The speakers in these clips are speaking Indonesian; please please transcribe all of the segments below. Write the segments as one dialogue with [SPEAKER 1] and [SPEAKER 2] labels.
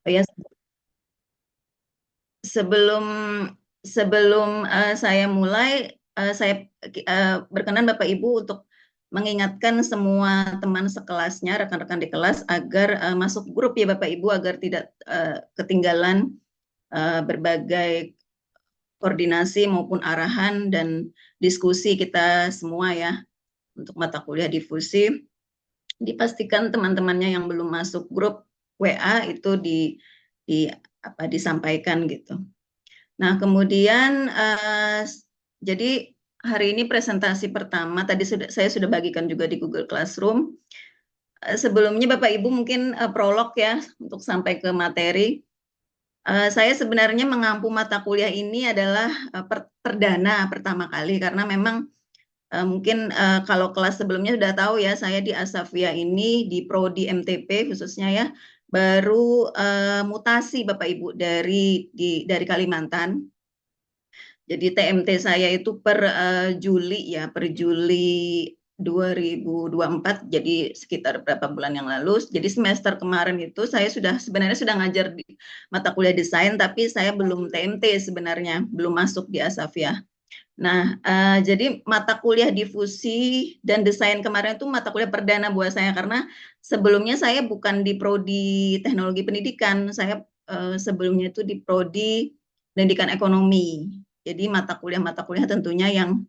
[SPEAKER 1] Oh ya, sebelum sebelum saya mulai, saya berkenan Bapak Ibu untuk mengingatkan semua teman sekelasnya, rekan-rekan di kelas agar masuk grup ya Bapak Ibu agar tidak ketinggalan berbagai koordinasi maupun arahan dan diskusi kita semua ya untuk mata kuliah difusi. Dipastikan teman-temannya yang belum masuk grup WA itu di disampaikan gitu. Nah, kemudian jadi hari ini presentasi pertama tadi saya sudah bagikan juga di Google Classroom. Sebelumnya Bapak Ibu mungkin prolog ya untuk sampai ke materi. Saya sebenarnya mengampu mata kuliah ini adalah perdana pertama kali karena memang mungkin kalau kelas sebelumnya sudah tahu ya saya di Asavia ini di Prodi MTP khususnya ya baru mutasi Bapak Ibu dari Kalimantan. Jadi TMT saya itu per Juli ya, per Juli 2024, jadi sekitar berapa bulan yang lalu. Jadi semester kemarin itu saya sebenarnya sudah ngajar di mata kuliah desain, tapi saya belum TMT sebenarnya, belum masuk di Asavia. Nah, jadi mata kuliah difusi dan desain kemarin itu mata kuliah perdana buat saya karena sebelumnya saya bukan di Prodi Teknologi Pendidikan, saya sebelumnya itu di Prodi Pendidikan Ekonomi. Jadi mata kuliah tentunya yang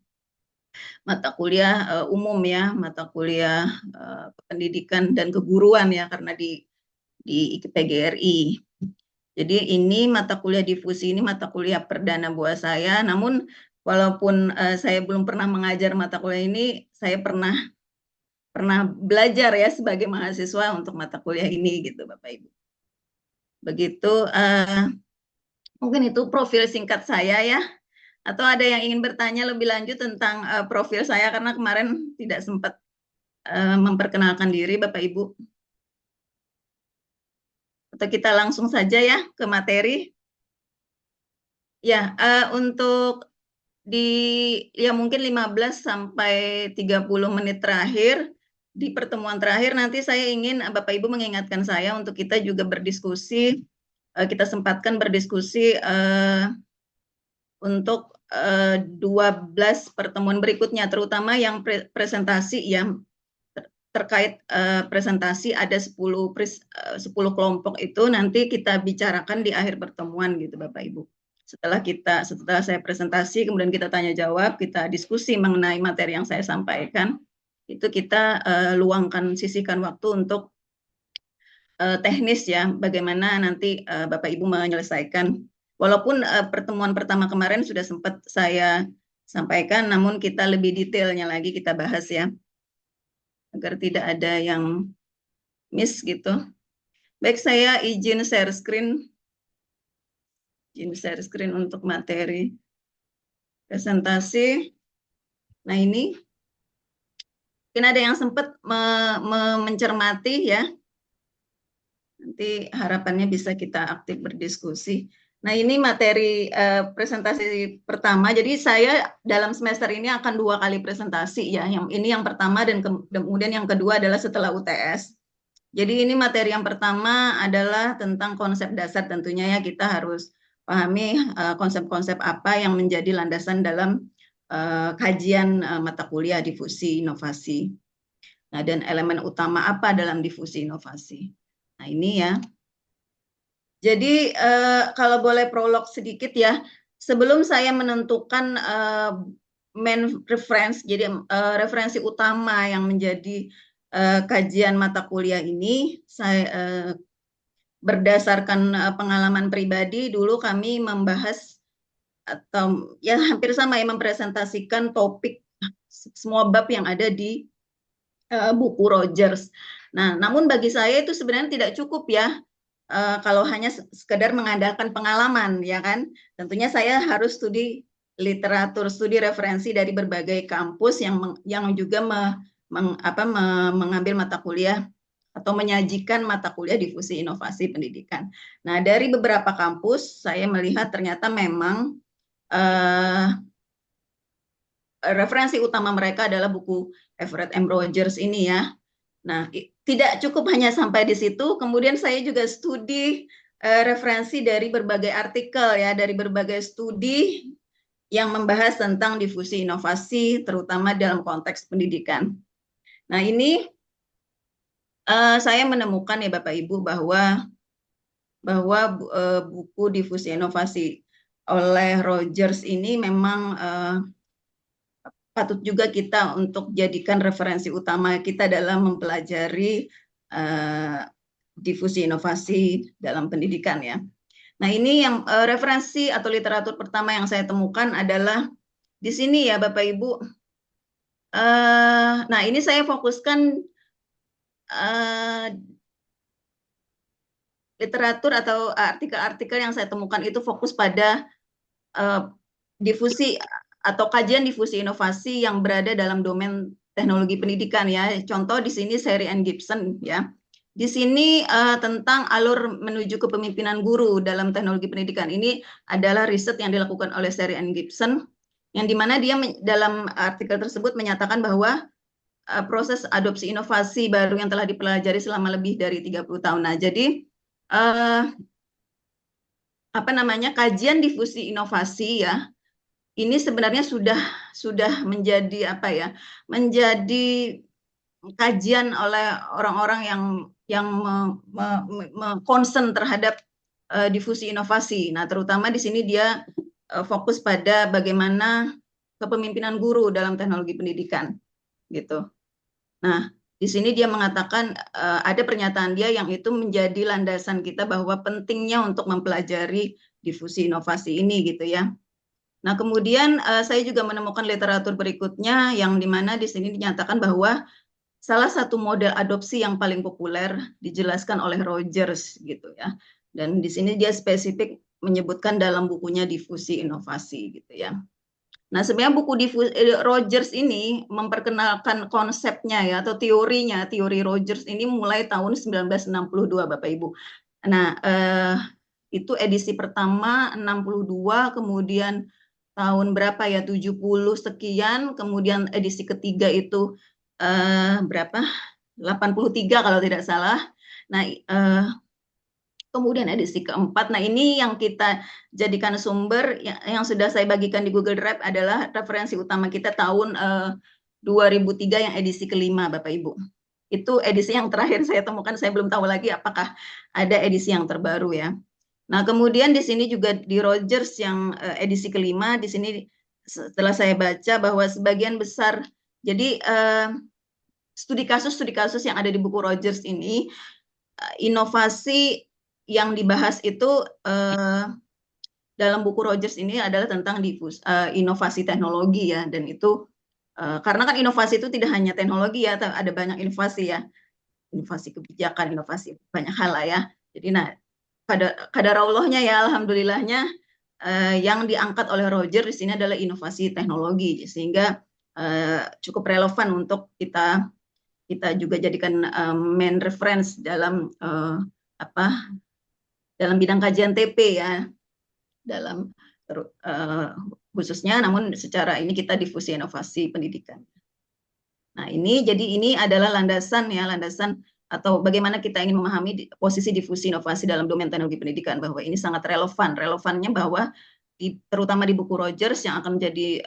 [SPEAKER 1] mata kuliah umum ya, mata kuliah pendidikan dan keguruan ya karena di PGRI. Jadi ini mata kuliah difusi ini mata kuliah perdana buat saya. Namun walaupun saya belum pernah mengajar mata kuliah ini, saya pernah belajar ya sebagai mahasiswa untuk mata kuliah ini gitu Bapak Ibu. Begitu mungkin itu profil singkat saya ya. Atau ada yang ingin bertanya lebih lanjut tentang profil saya karena kemarin tidak sempat memperkenalkan diri Bapak Ibu. Atau kita langsung saja ya ke materi. Ya, untuk ya mungkin 15 sampai 30 menit terakhir di pertemuan terakhir nanti saya ingin Bapak Ibu mengingatkan saya untuk kita juga berdiskusi, kita sempatkan berdiskusi untuk 12 pertemuan berikutnya, terutama yang presentasi yang terkait presentasi ada 10 kelompok itu nanti kita bicarakan di akhir pertemuan gitu Bapak Ibu. Setelah saya presentasi, kemudian kita tanya jawab, kita diskusi mengenai materi yang saya sampaikan, itu kita sisihkan waktu untuk teknis ya, bagaimana nanti Bapak Ibu menyelesaikan. Walaupun pertemuan pertama kemarin sudah sempat saya sampaikan, namun kita lebih detailnya lagi kita bahas ya, agar tidak ada yang miss gitu. Baik, saya izin share screen untuk materi presentasi. Nah ini, mungkin ada yang sempat mencermati ya. Nanti harapannya bisa kita aktif berdiskusi. Nah ini materi presentasi pertama. Jadi saya dalam semester ini akan 2 kali presentasi ya. Ini yang pertama dan kemudian yang kedua adalah setelah UTS. Jadi ini materi yang pertama adalah tentang konsep dasar tentunya ya kita harus pahami konsep-konsep apa yang menjadi landasan dalam kajian mata kuliah difusi inovasi. Nah, dan elemen utama apa dalam difusi inovasi. Nah, ini ya. Jadi kalau boleh prolog sedikit ya, sebelum saya menentukan main reference, jadi referensi utama yang menjadi kajian mata kuliah ini, saya berdasarkan pengalaman pribadi dulu kami membahas atau ya hampir sama ya mempresentasikan topik semua bab yang ada di buku Rogers. Nah, namun bagi saya itu sebenarnya tidak cukup ya kalau hanya sekedar mengandalkan pengalaman ya kan. Tentunya saya harus studi literatur, studi referensi dari berbagai kampus yang juga mengambil mata kuliah atau menyajikan mata kuliah difusi inovasi pendidikan. Nah, dari beberapa kampus saya melihat ternyata memang referensi utama mereka adalah buku Everett M. Rogers ini ya. Nah, tidak cukup hanya sampai di situ, kemudian saya juga studi referensi dari berbagai artikel ya, dari berbagai studi yang membahas tentang difusi inovasi, terutama dalam konteks pendidikan. Nah, ini saya menemukan ya Bapak Ibu bahwa buku difusi inovasi oleh Rogers ini memang patut juga kita untuk jadikan referensi utama kita dalam mempelajari difusi inovasi dalam pendidikan ya. Nah, ini yang referensi atau literatur pertama yang saya temukan adalah di sini ya Bapak Ibu. Nah, ini saya fokuskan literatur atau artikel-artikel yang saya temukan itu fokus pada difusi atau kajian difusi inovasi yang berada dalam domain teknologi pendidikan ya. Contoh di sini Sherry and Gibson ya. Di sini tentang alur menuju kepemimpinan guru dalam teknologi pendidikan. Ini adalah riset yang dilakukan oleh Sherry and Gibson, yang dimana dia dalam artikel tersebut menyatakan bahwa proses adopsi inovasi baru yang telah dipelajari selama lebih dari 30 tahun. Nah, jadi kajian difusi inovasi ya, ini sebenarnya sudah menjadi menjadi kajian oleh orang-orang yang concern terhadap difusi inovasi. Nah, terutama di sini dia fokus pada bagaimana kepemimpinan guru dalam teknologi pendidikan, gitu. Nah, di sini dia mengatakan ada pernyataan dia yang itu menjadi landasan kita bahwa pentingnya untuk mempelajari difusi inovasi ini, gitu ya. Nah, kemudian saya juga menemukan literatur berikutnya yang dimana di sini dinyatakan bahwa salah satu model adopsi yang paling populer dijelaskan oleh Rogers gitu ya. Dan di sini dia spesifik menyebutkan dalam bukunya difusi inovasi gitu ya. Nah, sebenarnya buku Rogers ini memperkenalkan konsepnya ya atau teorinya, teori Rogers ini mulai tahun 1962 Bapak Ibu. Nah, itu edisi pertama 62, kemudian tahun berapa ya 70 sekian, kemudian edisi ketiga itu berapa? 83 kalau tidak salah. Nah, kemudian edisi keempat. Nah, ini yang kita jadikan sumber yang sudah saya bagikan di Google Drive adalah referensi utama kita tahun 2003 yang edisi kelima, Bapak Ibu. Itu edisi yang terakhir saya temukan, saya belum tahu lagi apakah ada edisi yang terbaru ya. Nah, kemudian di sini juga di Rogers yang edisi kelima, di sini setelah saya baca bahwa sebagian besar, jadi studi kasus yang ada di buku Rogers ini, inovasi yang dibahas itu dalam buku Rogers ini adalah tentang inovasi teknologi ya, dan itu karena kan inovasi itu tidak hanya teknologi ya, ada banyak inovasi ya, inovasi kebijakan, inovasi banyak hal lah ya. Jadi nah pada kadaraullahnya ya, alhamdulillahnya yang diangkat oleh Roger di sini adalah inovasi teknologi, sehingga cukup relevan untuk kita juga jadikan main reference dalam dalam bidang kajian TP ya, dalam khususnya, namun secara ini kita difusi inovasi pendidikan. Nah, ini adalah landasan atau bagaimana kita ingin memahami posisi difusi inovasi dalam domain teknologi pendidikan, bahwa ini sangat relevannya bahwa terutama di buku Rogers yang akan menjadi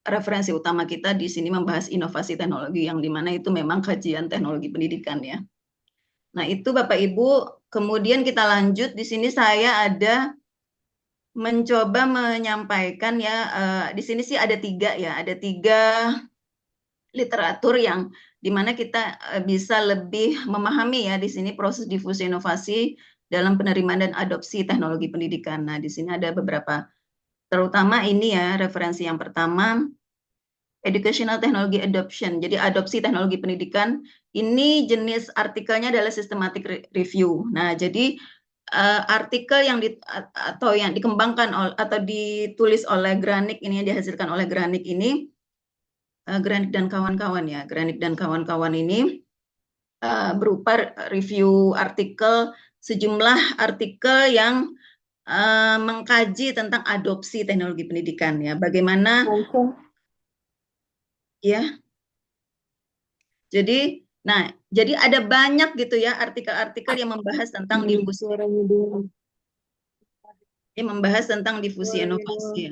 [SPEAKER 1] referensi utama kita di sini membahas inovasi teknologi, yang dimana itu memang kajian teknologi pendidikan ya. Nah, itu Bapak Ibu. Kemudian kita lanjut, di sini saya ada mencoba menyampaikan ya, di sini sih ada 3 ya, ada 3 literatur yang dimana kita bisa lebih memahami ya di sini proses difusi inovasi dalam penerimaan dan adopsi teknologi pendidikan. Nah, di sini ada beberapa, terutama ini ya, referensi yang pertama, Educational Technology Adoption. Jadi adopsi teknologi pendidikan, ini jenis artikelnya adalah systematic review. Nah, jadi artikel yang dikembangkan atau ditulis oleh Granick ini, yang dihasilkan oleh Granick ini, Granick dan kawan-kawan ya, Granick dan kawan-kawan ini berupa review artikel, sejumlah artikel yang mengkaji tentang adopsi teknologi pendidikan ya, bagaimana ya. Jadi Nah, jadi ada banyak gitu ya artikel-artikel yang membahas tentang difusi, inovasi ya.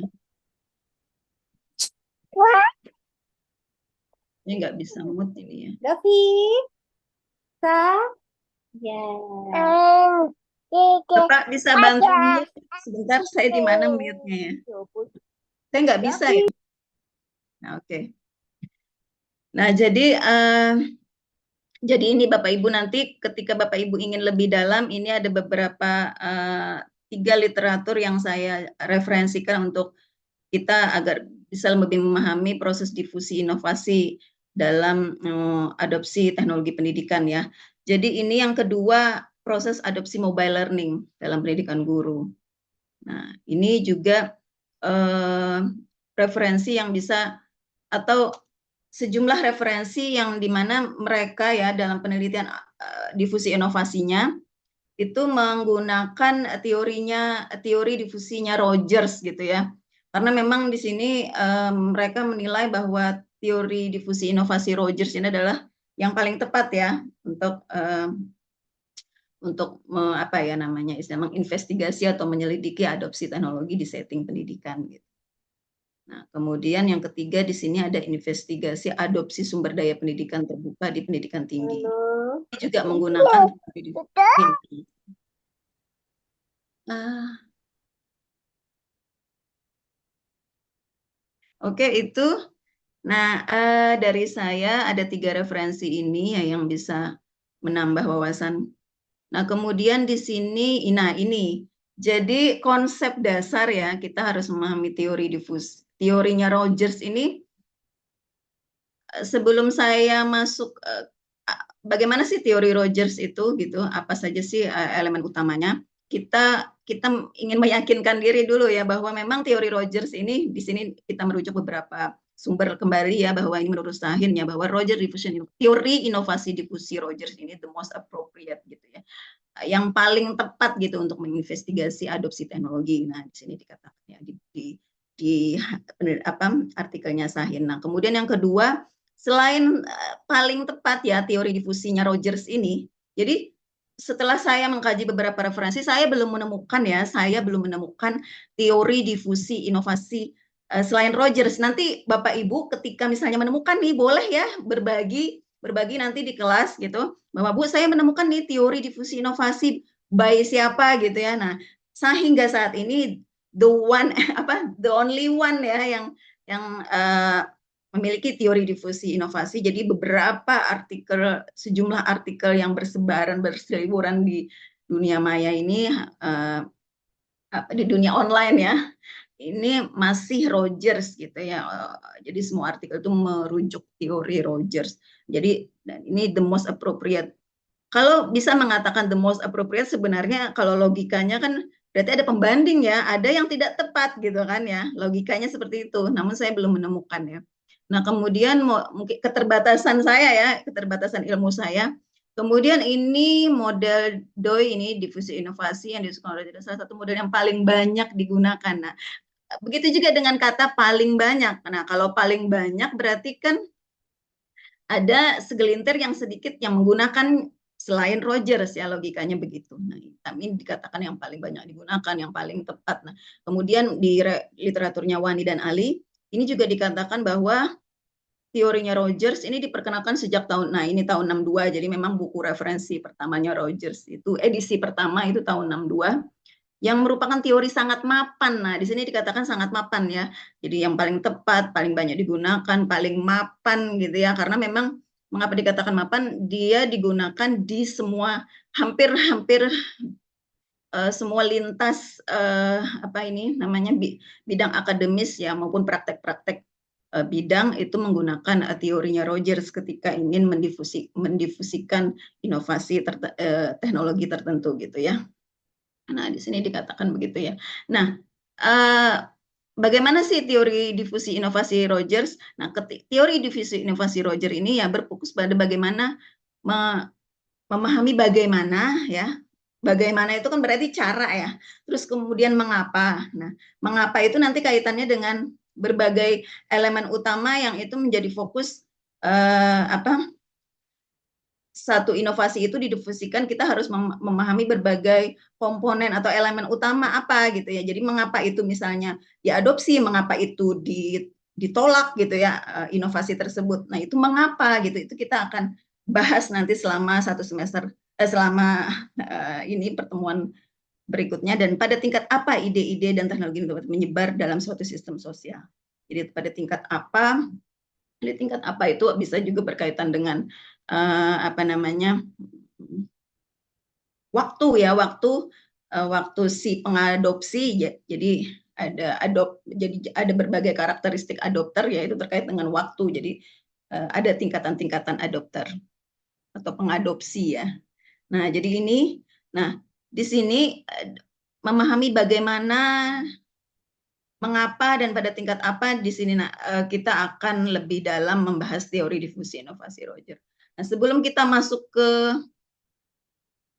[SPEAKER 1] Ini nggak bisa mood ini ya.
[SPEAKER 2] Davi, ya.
[SPEAKER 1] Bapak bisa bantu mute sebentar, saya di mana mute-nya ya? Saya nggak bisa ya. Nah, oke. Nah, jadi ini Bapak Ibu nanti ketika Bapak Ibu ingin lebih dalam, ini ada beberapa 3 literatur yang saya referensikan untuk kita agar bisa lebih memahami proses difusi inovasi dalam adopsi teknologi pendidikan ya. Jadi ini yang kedua, proses adopsi mobile learning dalam pendidikan guru. Nah, ini juga referensi yang bisa atau sejumlah referensi yang dimana mereka ya dalam penelitian difusi inovasinya itu menggunakan teori difusinya Rogers gitu ya. Karena memang di sini mereka menilai bahwa teori difusi inovasi Rogers ini adalah yang paling tepat ya untuk apa ya namanya istilah menginvestigasi atau menyelidiki adopsi teknologi di setting pendidikan gitu. Nah, kemudian yang ketiga di sini ada investigasi adopsi sumber daya pendidikan terbuka di pendidikan tinggi. Ini juga menggunakan ini. Oke, itu. Nah, dari saya ada 3 referensi ini ya yang bisa menambah wawasan. Nah, kemudian di sini, nah ini, jadi konsep dasar ya, kita harus memahami teori difus. Teorinya Rogers ini, sebelum saya masuk, bagaimana sih teori Rogers itu gitu, apa saja sih elemen utamanya? Kita ingin meyakinkan diri dulu ya bahwa memang teori Rogers ini di sini kita merujuk beberapa sumber kembali ya bahwa ini menurut Sahin ya bahwa teori inovasi difusi Rogers ini the most appropriate gitu ya, yang paling tepat gitu untuk menginvestigasi adopsi teknologi. Nah di sini dikatakan ya di apa artikelnya Sahin. Nah kemudian yang kedua, selain paling tepat ya teori difusinya Rogers ini, jadi setelah saya mengkaji beberapa referensi, saya belum menemukan teori difusi inovasi selain Rogers. Nanti Bapak Ibu ketika misalnya menemukan nih, boleh ya berbagi nanti di kelas gitu, bahwa Bu saya menemukan nih teori difusi inovasi by siapa gitu ya. Nah, sehingga saat ini the only one ya yang memiliki teori difusi inovasi. Jadi sejumlah artikel yang bersebaran berseliweran di dunia maya ini, di dunia online ya, ini masih Rogers gitu ya. Jadi semua artikel itu merujuk teori Rogers. Jadi ini the most appropriate. Kalau bisa mengatakan the most appropriate, sebenarnya kalau logikanya kan berarti ada pembanding ya, ada yang tidak tepat gitu kan ya, logikanya seperti itu. Namun saya belum menemukan ya. Nah kemudian mungkin keterbatasan saya ya, keterbatasan ilmu saya. Kemudian ini model DOI ini difusi inovasi yang disukai oleh salah satu model yang paling banyak digunakan. Nah begitu juga dengan kata paling banyak. Nah kalau paling banyak berarti kan ada segelintir yang sedikit yang menggunakan selain Rogers ya, logikanya begitu. Nah, kami dikatakan yang paling banyak digunakan, yang paling tepat. Nah, kemudian di literaturnya Wani dan Ali, ini juga dikatakan bahwa teorinya Rogers ini diperkenalkan sejak tahun 62, jadi memang buku referensi pertamanya Rogers itu edisi pertama itu tahun 62 yang merupakan teori sangat mapan. Nah, di sini dikatakan sangat mapan ya. Jadi yang paling tepat, paling banyak digunakan, paling mapan gitu ya. Karena memang mengapa dikatakan mapan? Dia digunakan di semua hampir semua lintas apa ini namanya bidang akademis ya maupun praktek-praktek bidang itu menggunakan teorinya Rogers ketika ingin mendifusikan inovasi teknologi tertentu gitu ya. Nah, di sini dikatakan begitu ya. Nah, bagaimana sih teori difusi inovasi Rogers? Nah, teori difusi inovasi Rogers ini ya berfokus pada bagaimana memahami bagaimana ya. Bagaimana itu kan berarti cara ya. Terus kemudian mengapa. Nah, mengapa itu nanti kaitannya dengan berbagai elemen utama yang itu menjadi fokus apa satu inovasi itu didifusikan, kita harus memahami berbagai komponen atau elemen utama apa gitu ya. Jadi mengapa itu misalnya diadopsi, mengapa itu ditolak gitu ya, inovasi tersebut. Nah itu mengapa gitu, itu kita akan bahas nanti selama satu semester, selama ini pertemuan berikutnya, dan pada tingkat apa ide-ide dan teknologi itu dapat menyebar dalam suatu sistem sosial. Jadi pada tingkat apa itu bisa juga berkaitan dengan apa namanya, waktu ya, waktu si pengadopsi. Jadi ada berbagai karakteristik adopter, yaitu terkait dengan waktu. Jadi ada tingkatan-tingkatan adopter atau pengadopsi ya. Nah, jadi di sini memahami bagaimana, mengapa, dan pada tingkat apa, di sini kita akan lebih dalam membahas teori difusi inovasi Roger. Nah, sebelum kita masuk ke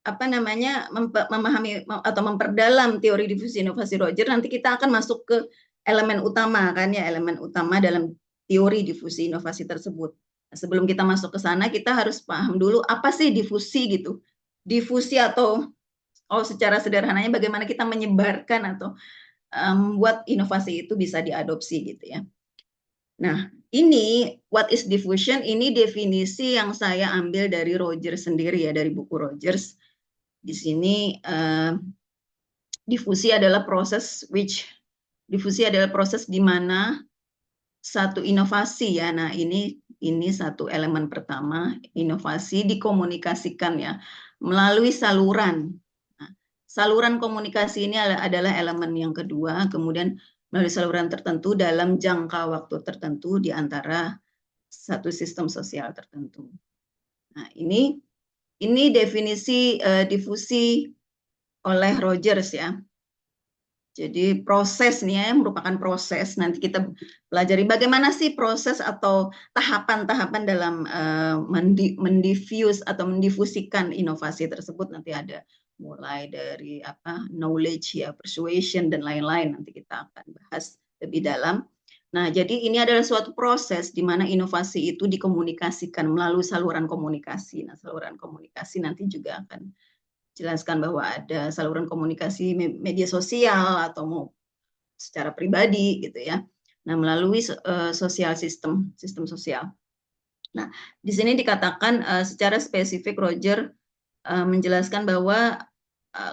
[SPEAKER 1] apa namanya, memahami atau memperdalam teori difusi inovasi Roger, nanti kita akan masuk ke elemen utama kan ya, elemen utama dalam teori difusi inovasi tersebut. Nah, sebelum kita masuk ke sana, kita harus paham dulu apa sih difusi gitu. Difusi atau secara sederhananya bagaimana kita menyebarkan atau membuat inovasi itu bisa diadopsi gitu ya. Nah, ini what is diffusion, ini definisi yang saya ambil dari Rogers sendiri ya, dari buku Rogers. Di sini difusi adalah proses di mana satu inovasi ya. Nah, ini satu elemen pertama, inovasi dikomunikasikan ya melalui saluran. Saluran komunikasi ini adalah elemen yang kedua, kemudian melalui saluran tertentu dalam jangka waktu tertentu di antara satu sistem sosial tertentu. Nah, ini definisi difusi oleh Rogers ya. Jadi proses nih ya, merupakan proses. Nanti kita pelajari bagaimana sih proses atau tahapan-tahapan dalam mendifuse atau mendifusikan inovasi tersebut. Nanti ada mulai dari knowledge ya, persuasion dan lain-lain, nanti kita akan bahas lebih dalam. Nah, jadi ini adalah suatu proses di mana inovasi itu dikomunikasikan melalui saluran komunikasi. Nah, saluran komunikasi nanti juga akan jelaskan bahwa ada saluran komunikasi media sosial atau mau secara pribadi gitu ya. Nah, melalui sosial sistem sosial. Nah, di sini dikatakan secara spesifik Roger menjelaskan bahwa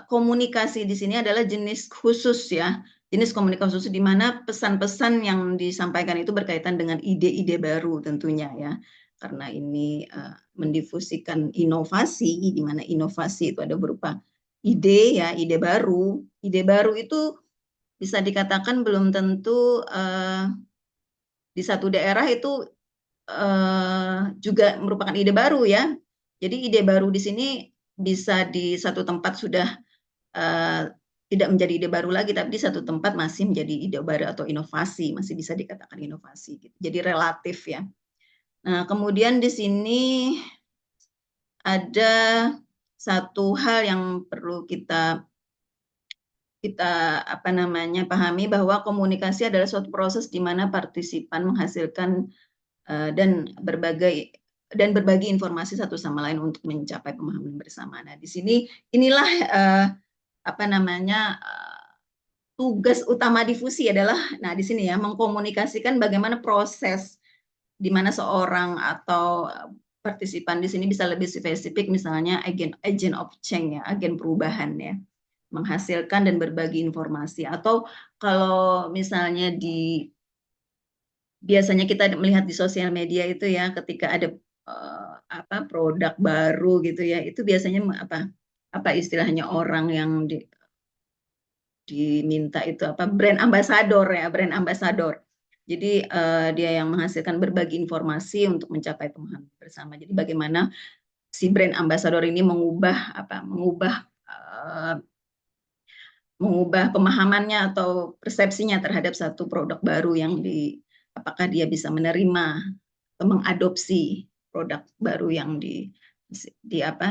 [SPEAKER 1] komunikasi di sini adalah jenis khusus ya, jenis komunikasi khusus di mana pesan-pesan yang disampaikan itu berkaitan dengan ide-ide baru tentunya ya, karena ini mendifusikan inovasi, di mana inovasi itu ada berupa ide ya, ide baru itu bisa dikatakan belum tentu di satu daerah itu juga merupakan ide baru ya. Jadi ide baru di sini bisa di satu tempat sudah tidak menjadi ide baru lagi, tapi di satu tempat masih menjadi ide baru atau inovasi, masih bisa dikatakan inovasi gitu. Jadi relatif ya. Nah, kemudian di sini ada satu hal yang perlu kita pahami, bahwa komunikasi adalah suatu proses di mana partisipan menghasilkan dan berbagi informasi satu sama lain untuk mencapai pemahaman bersama. Nah, di sini inilah tugas utama difusi adalah, nah di sini ya, mengkomunikasikan bagaimana proses di mana seorang atau partisipan di sini bisa lebih spesifik, misalnya agent of change ya, agen perubahan ya, menghasilkan dan berbagi informasi. Atau kalau misalnya biasanya kita melihat di sosial media itu ya, ketika ada produk baru gitu ya, itu biasanya apa istilahnya, orang yang diminta itu brand ambassador ya, brand ambassador. Jadi dia yang menghasilkan berbagi informasi untuk mencapai pemahaman bersama. Jadi bagaimana si brand ambassador ini mengubah pemahamannya atau persepsinya terhadap satu produk baru yang apakah dia bisa menerima atau mengadopsi produk baru yang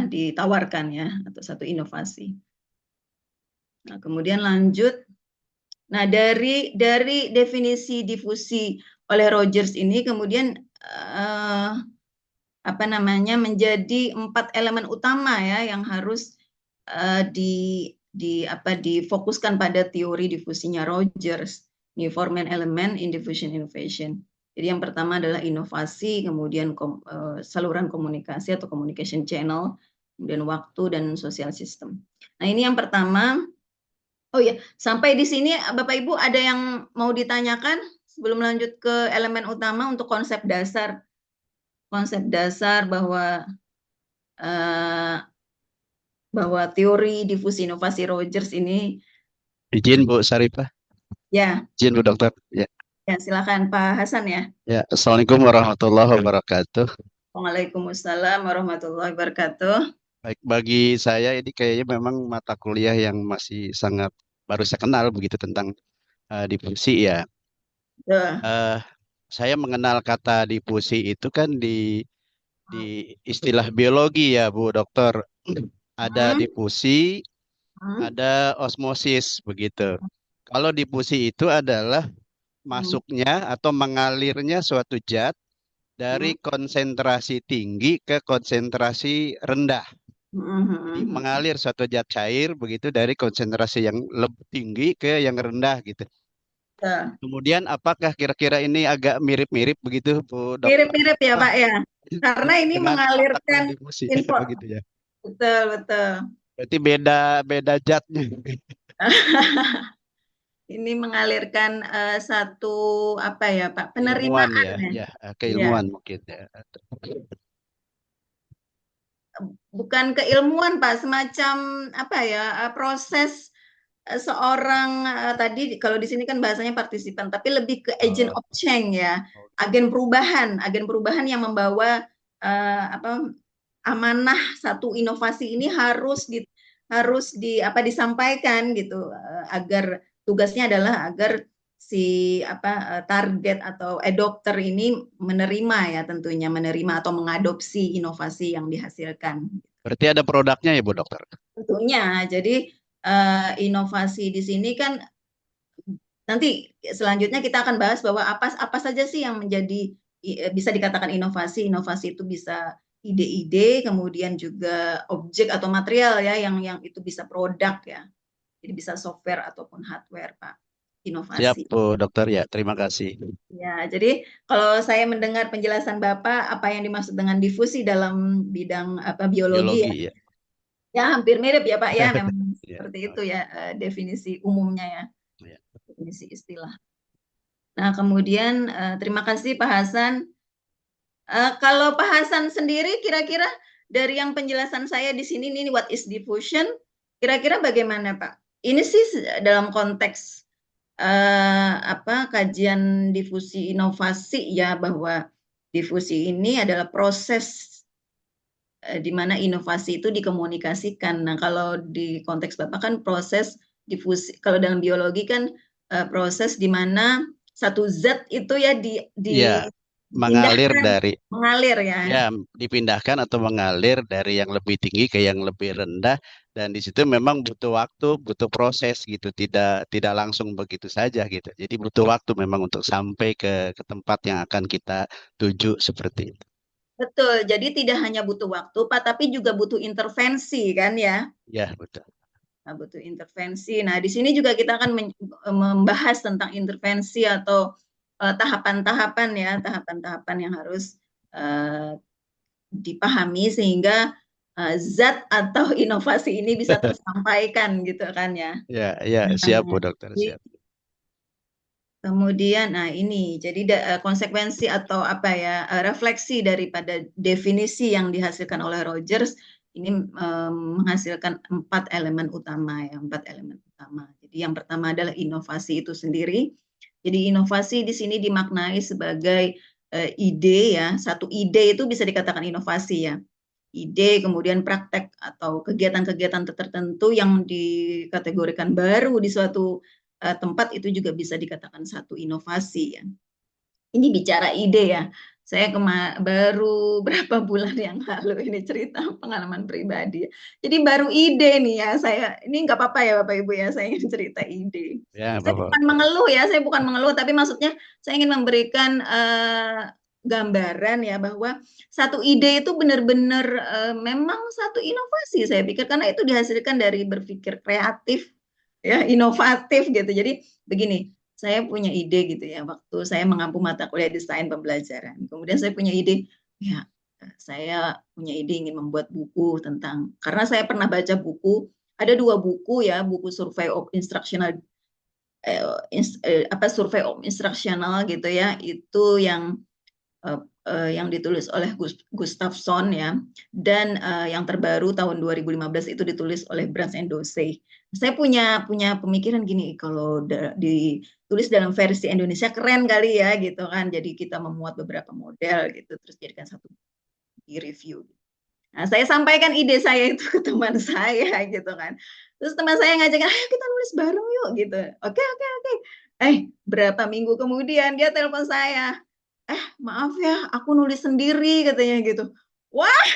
[SPEAKER 1] ditawarkan ya, atau satu inovasi. Nah, kemudian lanjut. Nah, dari definisi difusi oleh Rogers ini kemudian apa namanya menjadi 4 elemen utama ya yang harus difokuskan pada teori difusinya Rogers, New Four Main Element in Diffusion Innovation. Jadi yang pertama adalah inovasi, kemudian saluran komunikasi atau communication channel, kemudian waktu dan social system. Nah ini yang pertama. Oh ya, sampai di sini Bapak Ibu ada yang mau ditanyakan sebelum lanjut ke elemen utama untuk konsep dasar bahwa teori difusi inovasi Rogers ini.
[SPEAKER 2] Izin Bu Sarifah,
[SPEAKER 1] Ya,
[SPEAKER 2] izin Bu Dokter. Ya,
[SPEAKER 1] ya silakan Pak Hasan ya.
[SPEAKER 2] ya. Assalamualaikum warahmatullahi wabarakatuh.
[SPEAKER 1] Waalaikumsalam warahmatullahi wabarakatuh.
[SPEAKER 2] Baik, bagi saya ini kayaknya memang mata kuliah yang masih sangat baru saya kenal begitu tentang difusi ya.
[SPEAKER 1] Tuh.
[SPEAKER 2] Eh, saya mengenal kata difusi itu kan di istilah biologi ya Bu Dokter. Ada
[SPEAKER 1] Hmm,
[SPEAKER 2] difusi,
[SPEAKER 1] hmm,
[SPEAKER 2] ada osmosis begitu. Kalau difusi itu adalah
[SPEAKER 1] hmm,
[SPEAKER 2] masuknya atau mengalirnya suatu zat dari
[SPEAKER 1] hmm,
[SPEAKER 2] konsentrasi tinggi ke konsentrasi rendah.
[SPEAKER 1] hmm,
[SPEAKER 2] Jadi
[SPEAKER 1] hmm, hmm.
[SPEAKER 2] mengalir suatu zat cair begitu dari konsentrasi yang lebih tinggi ke yang rendah gitu.
[SPEAKER 1] Tuh.
[SPEAKER 2] Kemudian apakah kira-kira ini agak mirip-mirip begitu Bu Dokter?
[SPEAKER 1] Mirip-mirip ya
[SPEAKER 2] Ah,
[SPEAKER 1] Pak ya, karena ini
[SPEAKER 2] dengan mata
[SPEAKER 1] mengalirkan
[SPEAKER 2] kuliah difusi
[SPEAKER 1] info.
[SPEAKER 2] begitu ya.
[SPEAKER 1] Betul, betul.
[SPEAKER 2] Berarti beda beda zatnya.
[SPEAKER 1] Ini mengalirkan satu apa ya Pak,
[SPEAKER 2] Ilmuwan
[SPEAKER 1] penerimaan
[SPEAKER 2] ya,
[SPEAKER 1] ya.
[SPEAKER 2] ya
[SPEAKER 1] Iya,
[SPEAKER 2] keilmuan mungkin ya.
[SPEAKER 1] bukan keilmuan Pak, semacam apa ya, proses seorang tadi kalau di sini kan bahasanya partisipan, tapi lebih ke agent
[SPEAKER 2] Oh,
[SPEAKER 1] of change ya,
[SPEAKER 2] oh,
[SPEAKER 1] agen perubahan yang membawa apa amanah satu inovasi ini disampaikan gitu, agar tugasnya adalah agar si target atau adopter ini menerima ya, tentunya menerima atau mengadopsi inovasi yang dihasilkan.
[SPEAKER 2] berarti ada produknya ya Bu Dokter?
[SPEAKER 1] Tentunya, jadi inovasi di sini kan nanti selanjutnya kita akan bahas bahwa apa apa saja sih yang menjadi bisa dikatakan inovasi. Inovasi itu bisa ide-ide, kemudian juga objek atau material ya yang itu bisa produk ya. Jadi bisa software ataupun hardware, Pak.
[SPEAKER 2] Siap
[SPEAKER 1] Inovasi.
[SPEAKER 2] Bu Dokter ya, terima kasih.
[SPEAKER 1] Ya, jadi kalau saya mendengar penjelasan Bapak apa yang dimaksud dengan difusi dalam bidang biologi ya.
[SPEAKER 2] Biologi ya.
[SPEAKER 1] Ya, hampir mirip ya, Pak ya, memang
[SPEAKER 2] Ya,
[SPEAKER 1] seperti itu
[SPEAKER 2] oke.
[SPEAKER 1] ya definisi umumnya ya,
[SPEAKER 2] Ya.
[SPEAKER 1] definisi istilah. Nah, kemudian terima kasih Pak Hasan. Kalau Pak Hasan sendiri kira-kira dari yang penjelasan saya di sini ini what is diffusion, kira-kira bagaimana Pak? Ini sih dalam konteks kajian difusi inovasi ya, bahwa difusi ini adalah proses di mana inovasi itu dikomunikasikan. Nah, kalau di konteks Bapak kan proses difusi, kalau dalam biologi kan proses di mana satu zat itu ya
[SPEAKER 2] Ya, mengalir
[SPEAKER 1] dipindahkan,
[SPEAKER 2] dari
[SPEAKER 1] mengalir ya.
[SPEAKER 2] ya dipindahkan atau mengalir dari yang lebih tinggi ke yang lebih rendah dan di situ memang butuh waktu, butuh proses gitu, tidak tidak langsung begitu saja gitu. Jadi butuh waktu memang untuk sampai ke tempat yang akan kita tuju seperti itu.
[SPEAKER 1] Betul, jadi tidak hanya butuh waktu, Pak, tapi juga butuh intervensi kan ya.
[SPEAKER 2] Ya, betul.
[SPEAKER 1] Nah, butuh intervensi. Nah, di sini juga kita akan membahas tentang intervensi atau tahapan-tahapan ya, tahapan-tahapan yang harus uh, dipahami sehingga zat atau inovasi ini bisa tersampaikan gitu kan ya.
[SPEAKER 2] Ya, ya, siap Bu
[SPEAKER 1] Nah,
[SPEAKER 2] Dokter,
[SPEAKER 1] jadi
[SPEAKER 2] siap.
[SPEAKER 1] kemudian, nah ini, jadi konsekuensi atau apa ya, refleksi daripada definisi yang dihasilkan oleh Rogers ini menghasilkan 4 elemen utama ya, 4 elemen utama. Jadi yang pertama adalah inovasi itu sendiri. Jadi inovasi di sini dimaknai sebagai ide ya, satu ide itu bisa dikatakan inovasi ya. Ide, kemudian praktek atau kegiatan-kegiatan tertentu yang dikategorikan baru di suatu tempat itu juga bisa dikatakan satu inovasi ya. Ini bicara ide ya. Saya baru berapa bulan yang lalu ini cerita pengalaman pribadi. Jadi baru ide nih ya saya. Ini nggak apa-apa ya Bapak Ibu ya. Saya ingin cerita ide.
[SPEAKER 2] Ya,
[SPEAKER 1] Saya
[SPEAKER 2] Bapak.
[SPEAKER 1] bukan mengeluh ya. Saya bukan mengeluh, tapi maksudnya saya ingin memberikan gambaran ya bahwa satu ide itu benar-benar memang satu inovasi saya pikir, karena itu dihasilkan dari berpikir kreatif ya, inovatif gitu. Jadi begini, saya punya ide gitu ya waktu saya mengampu mata kuliah desain pembelajaran. Kemudian saya punya ide, ya saya punya ide ingin membuat buku tentang, karena saya pernah baca buku, ada dua buku ya, buku survei of instructional survei of instructional gitu ya, itu yang ditulis oleh Gustafsson ya, dan yang terbaru tahun 2015 itu ditulis oleh Brands and Dossey. Saya punya pemikiran gini, kalau ditulis dalam versi Indonesia keren kali ya gitu kan, jadi kita memuat beberapa model gitu terus jadikan satu di review. Nah, saya sampaikan ide saya itu ke teman saya gitu kan. Terus teman saya ngajakin, ayo kita nulis bareng yuk gitu. Oke, oke, oke. Berapa minggu kemudian dia telepon saya. Maaf ya, aku nulis sendiri katanya gitu. Wah,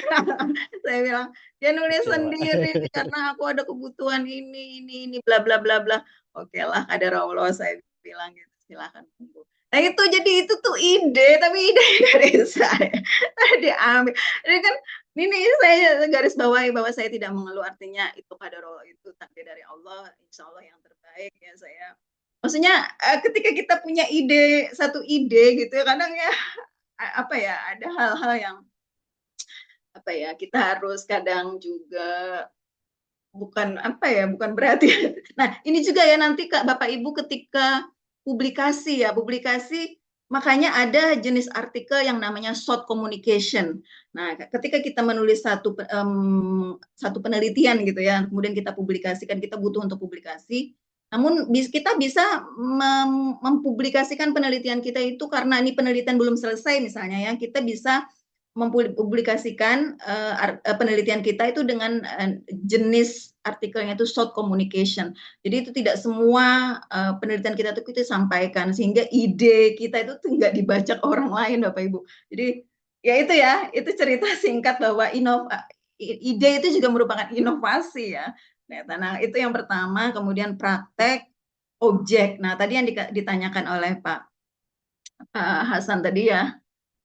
[SPEAKER 1] saya bilang, dia nulis
[SPEAKER 2] Kecewa.
[SPEAKER 1] sendiri karena aku ada kebutuhan ini, bla bla bla bla. Oke lah, ada Allah, saya bilang gitu, silakan tunggu. Nah itu jadi itu tuh ide, tapi ide dari saya diambil. Jadi kan ini saya garis bawahi bahwa saya tidak mengeluh, artinya itu qadarullah, itu takdir dari Allah, insya Allah yang terbaik ya saya. Maksudnya ketika kita punya ide, satu ide gitu ya, kadang ya apa ya, ada hal-hal yang apa ya, kita harus kadang juga bukan apa ya, bukan berarti. Nah, ini juga ya nanti Kak Bapak Ibu ketika publikasi ya, publikasi makanya ada jenis artikel yang namanya short communication. Nah, ketika kita menulis satu penelitian gitu ya, kemudian kita publikasikan, kita butuh untuk publikasi. Namun kita bisa mempublikasikan penelitian kita itu karena ini penelitian belum selesai misalnya ya, kita bisa mempublikasikan penelitian kita itu dengan jenis artikelnya itu short communication. Jadi itu tidak semua penelitian kita itu kita sampaikan, sehingga ide kita itu nggak dibaca orang lain, Bapak Ibu. Jadi ya, itu cerita singkat bahwa ide itu juga merupakan inovasi ya. Nah, itu yang pertama. Kemudian praktek objek. Nah, tadi yang ditanyakan oleh Pak Hasan tadi ya.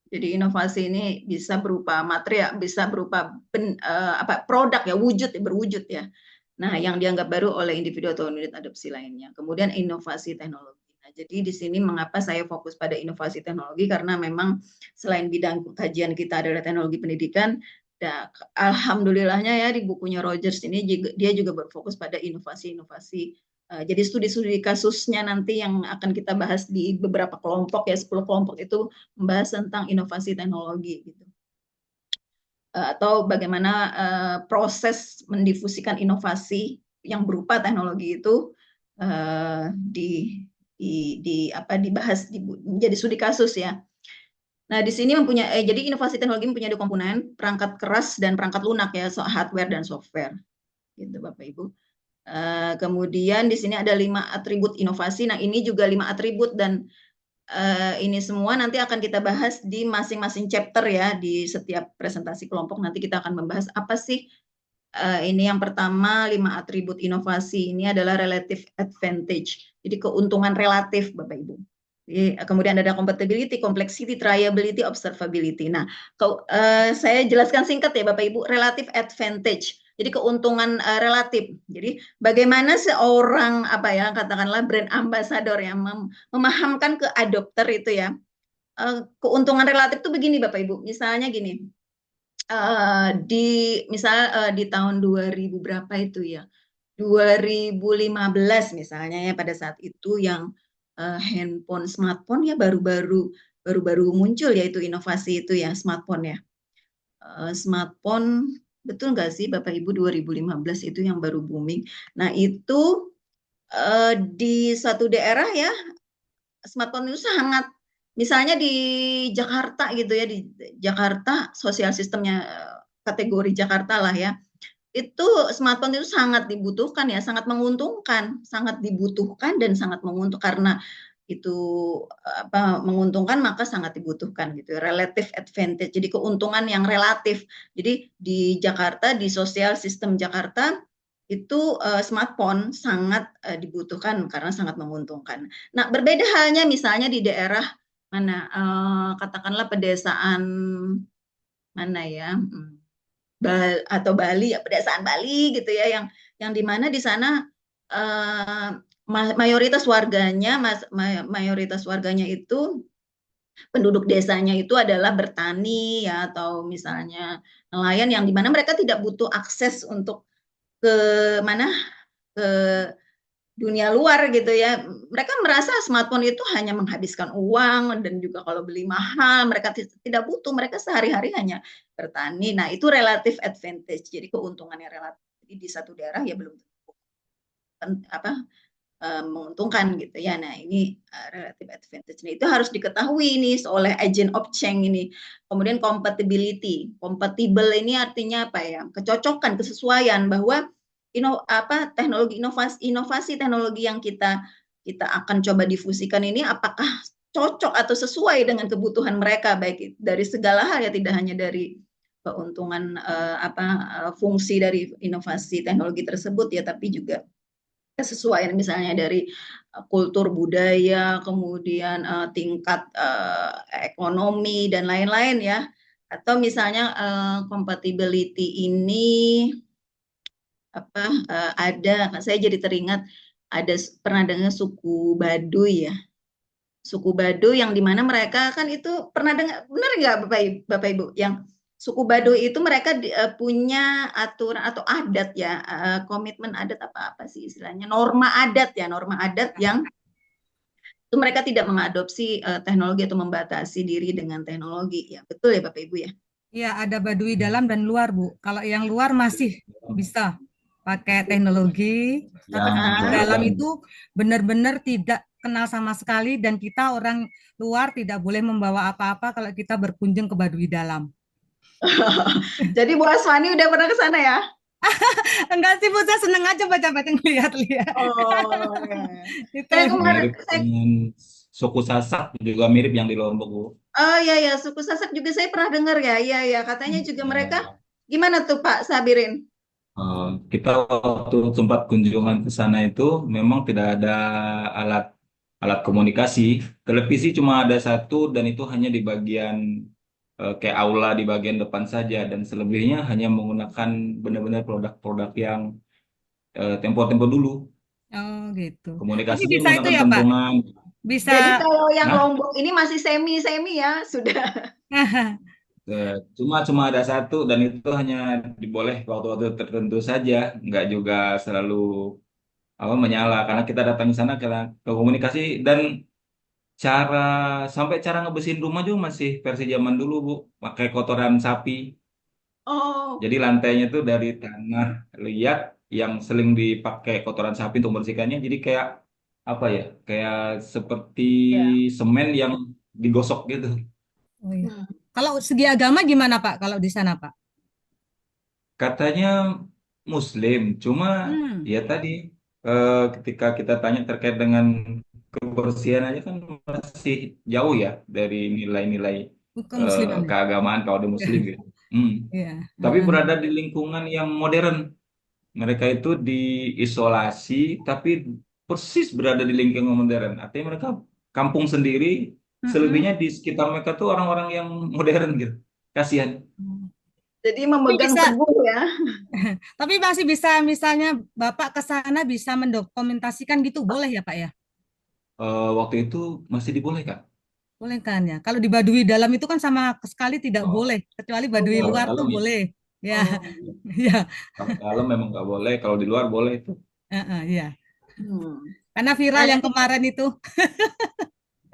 [SPEAKER 1] Jadi inovasi ini bisa berupa material, bisa berupa produk ya, berwujud ya. Nah, yang dianggap baru oleh individu atau unit adopsi lainnya. Kemudian inovasi teknologi. Nah, jadi di sini mengapa saya fokus pada inovasi teknologi, karena memang selain bidang kajian kita adalah teknologi pendidikan, alhamdulillahnya ya di bukunya Rogers ini dia juga berfokus pada inovasi-inovasi. Jadi studi-studi kasusnya nanti yang akan kita bahas di beberapa kelompok ya, 10 kelompok itu membahas tentang inovasi teknologi gitu. Atau bagaimana proses mendifusikan inovasi yang berupa teknologi itu dibahas menjadi studi kasus ya. Nah, di sini jadi inovasi teknologi mempunyai dua komponen, perangkat keras dan perangkat lunak ya, hardware dan software. Gitu Bapak Ibu. Kemudian di sini ada 5 atribut inovasi. Nah, ini juga 5 atribut, dan ini semua nanti akan kita bahas di masing-masing chapter ya, di setiap presentasi kelompok nanti kita akan membahas apa sih ini. Yang pertama, 5 atribut inovasi ini adalah relative advantage. Jadi keuntungan relatif Bapak Ibu. Kemudian ada compatibility, complexity, triability, observability. Nah, saya jelaskan singkat ya Bapak Ibu, relative advantage. Jadi keuntungan relatif. Jadi bagaimana seorang katakanlah brand ambassador yang memahamkan ke adopter itu ya. Keuntungan relatif itu begini Bapak Ibu. Misalnya gini. Di tahun 2000 berapa itu ya? 2015 misalnya ya, pada saat itu yang handphone, smartphone ya baru-baru muncul, yaitu inovasi itu ya, smartphone ya. Smartphone, betul nggak sih Bapak Ibu, 2015 itu yang baru booming. Nah itu di satu daerah ya, smartphone itu sangat, misalnya di Jakarta gitu ya, di Jakarta sosial sistemnya kategori Jakarta lah ya, itu smartphone itu sangat dibutuhkan ya, sangat menguntungkan, sangat dibutuhkan dan sangat menguntungkan. Karena itu menguntungkan maka sangat dibutuhkan gitu, relative advantage. Jadi keuntungan yang relatif. Jadi di Jakarta, di sosial sistem Jakarta itu smartphone sangat dibutuhkan karena sangat menguntungkan. Nah, berbeda halnya misalnya di daerah mana katakanlah pedesaan mana ya, atau Bali ya, pedesaan Bali gitu ya, yang di mana di sana eh, mayoritas warganya mayoritas warganya itu penduduk desanya itu adalah bertani ya, atau misalnya nelayan, yang di mana mereka tidak butuh akses untuk ke mana, ke dunia luar gitu ya. Mereka merasa smartphone itu hanya menghabiskan uang, dan juga kalau beli mahal mereka tidak butuh, mereka sehari-hari hanya bertani. Nah, itu relative advantage. Jadi keuntungannya relatif. Jadi di satu daerah ya belum apa menguntungkan gitu ya. Nah, ini relative advantage. Nah, itu harus diketahui nih oleh agent of change ini. Kemudian compatibility. Compatible ini artinya apa ya? Kecocokan, kesesuaian, bahwa teknologi inovasi teknologi yang kita akan coba difusikan ini apakah cocok atau sesuai dengan kebutuhan mereka, baik dari segala hal ya, tidak hanya dari keuntungan fungsi dari inovasi teknologi tersebut ya, tapi juga kesesuaian misalnya dari kultur budaya, kemudian tingkat ekonomi dan lain-lain ya. Atau misalnya compatibility ini ada, saya jadi teringat ada pernah dengar suku Baduy ya. Suku Baduy yang dimana mereka kan itu pernah dengar, benar nggak Bapak Ibu, yang suku Baduy itu mereka punya aturan atau adat ya, komitmen adat apa sih istilahnya, norma adat ya, norma adat yang itu mereka tidak mengadopsi teknologi atau membatasi diri dengan teknologi ya, betul ya Bapak Ibu ya.
[SPEAKER 3] Iya, ada Baduy dalam dan luar, Bu. Kalau yang luar masih bisa pakai teknologi, tapi di dalam itu benar-benar tidak kenal sama sekali, dan kita orang luar tidak boleh membawa apa-apa kalau kita berkunjung ke Baduy dalam.
[SPEAKER 1] Jadi Bu Aswani udah pernah ke sana ya?
[SPEAKER 3] Enggak sih, Bu, saya seneng aja baca-baca ngeliat-liat.
[SPEAKER 1] Oh, ya.
[SPEAKER 3] Itu.
[SPEAKER 1] Saya kemarin,
[SPEAKER 4] Mirip dengan suku Sasak, juga mirip yang di Lombok, Bu.
[SPEAKER 1] oh ya ya, suku Sasak juga saya pernah dengar ya, iya ya, katanya juga mereka gimana tuh Pak Sabirin?
[SPEAKER 4] Kita waktu sempat kunjungan ke sana itu memang tidak ada alat alat komunikasi. Televisi cuma ada satu dan itu hanya di bagian kayak aula di bagian depan saja, dan selebihnya hanya menggunakan benar-benar produk-produk yang tempo-tempo dulu.
[SPEAKER 3] Oh, gitu. Tapi
[SPEAKER 4] Komunikasinya
[SPEAKER 3] bisa itu
[SPEAKER 4] menggunakan
[SPEAKER 3] ya, Pak?
[SPEAKER 4] kentongan.
[SPEAKER 3] Bisa.
[SPEAKER 1] Jadi kalau yang
[SPEAKER 4] Nah,
[SPEAKER 1] Lombok ini masih semi-semi ya, sudah.
[SPEAKER 4] cuma cuma ada satu dan itu hanya diboleh waktu-waktu tertentu saja, nggak juga selalu apa menyala, karena kita datang ke sana karena ke komunikasi. Dan cara sampai cara ngebersihin rumah juga masih versi zaman dulu, Bu, pakai kotoran sapi.
[SPEAKER 1] Oh,
[SPEAKER 4] Jadi lantainya tuh dari tanah liat yang sering dipakai kotoran sapi untuk membersihkannya, jadi kayak apa ya, kayak seperti
[SPEAKER 1] ya.
[SPEAKER 4] semen yang digosok gitu.
[SPEAKER 3] Oh, iya.
[SPEAKER 1] Hmm.
[SPEAKER 3] Kalau segi agama gimana, Pak? Kalau di sana, Pak?
[SPEAKER 4] Katanya Muslim, cuma
[SPEAKER 3] Hmm,
[SPEAKER 4] ya tadi ketika kita tanya terkait dengan kebersihan aja kan masih jauh ya dari nilai-nilai
[SPEAKER 3] kemusliman ya?
[SPEAKER 4] keagamaan kalau di Muslim gitu. Hmm.
[SPEAKER 3] Iya.
[SPEAKER 4] Tapi
[SPEAKER 3] Heeh.
[SPEAKER 4] berada di lingkungan yang modern. Mereka itu diisolasi, tapi persis berada di lingkungan modern. Artinya mereka kampung sendiri,
[SPEAKER 3] Mm-mm.
[SPEAKER 4] selebihnya di sekitar mereka tuh orang-orang yang modern gitu. Kasihan.
[SPEAKER 1] Jadi
[SPEAKER 3] Tapi
[SPEAKER 1] memegang
[SPEAKER 3] bisa,
[SPEAKER 1] teguh ya.
[SPEAKER 3] tapi masih bisa, misalnya Bapak ke sana bisa mendokumentasikan gitu, boleh ya, Pak ya?
[SPEAKER 4] Waktu itu masih dibolehkan.
[SPEAKER 3] Boleh kan ya? Kalau di Baduy dalam itu kan sama sekali tidak boleh,
[SPEAKER 4] Oh,
[SPEAKER 3] kecuali Baduy
[SPEAKER 1] Oh,
[SPEAKER 4] kalau
[SPEAKER 3] luar tuh
[SPEAKER 4] dalam ya.
[SPEAKER 3] boleh. Ya,
[SPEAKER 1] oh.
[SPEAKER 3] ya,
[SPEAKER 4] Kalau dalam memang nggak boleh, kalau di luar boleh itu.
[SPEAKER 3] heeh, ya.
[SPEAKER 1] Hmm.
[SPEAKER 3] Karena viral
[SPEAKER 1] Nah,
[SPEAKER 3] yang kemarin itu.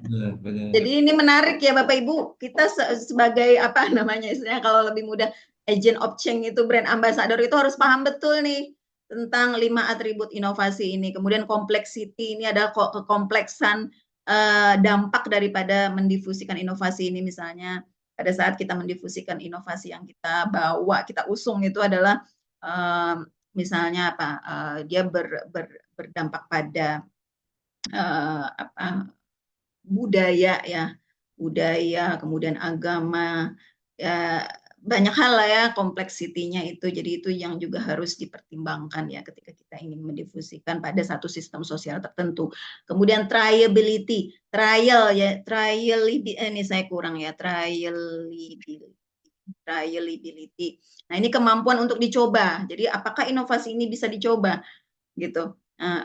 [SPEAKER 4] Benar,
[SPEAKER 1] jadi
[SPEAKER 4] benar.
[SPEAKER 1] ini menarik ya Bapak Ibu. Kita sebagai apa namanya istilahnya kalau lebih mudah agent of change itu, brand ambassador itu harus paham betul nih tentang 5 atribut inovasi ini. Kemudian complexity ini adalah kekompleksan dampak daripada mendifusikan inovasi ini. Misalnya pada saat kita mendifusikan inovasi yang kita bawa, kita usung itu adalah misalnya apa? Dia berdampak pada apa, budaya ya, budaya, kemudian agama, ya, banyak hal lah ya, kompleksitinya itu. Jadi itu yang juga harus dipertimbangkan ya ketika kita ingin mendifusikan pada satu sistem sosial tertentu. Kemudian triability, ini saya kurang ya, triability. Nah, ini kemampuan untuk dicoba. Jadi apakah inovasi ini bisa dicoba gitu.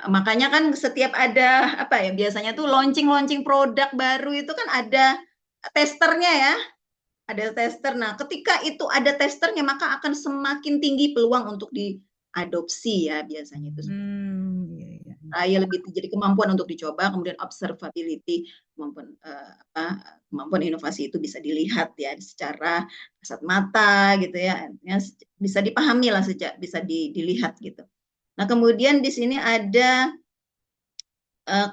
[SPEAKER 1] Makanya kan setiap ada apa ya, biasanya tuh launching produk baru itu kan ada testernya ya. Ada tester. Nah, ketika itu ada testernya, maka akan semakin tinggi peluang untuk diadopsi ya biasanya itu. Lebih jadi kemampuan untuk dicoba, kemudian observability, kemampuan inovasi itu bisa dilihat ya secara kasat mata gitu ya, bisa dipahami lah bisa dilihat gitu. Nah, kemudian di sini ada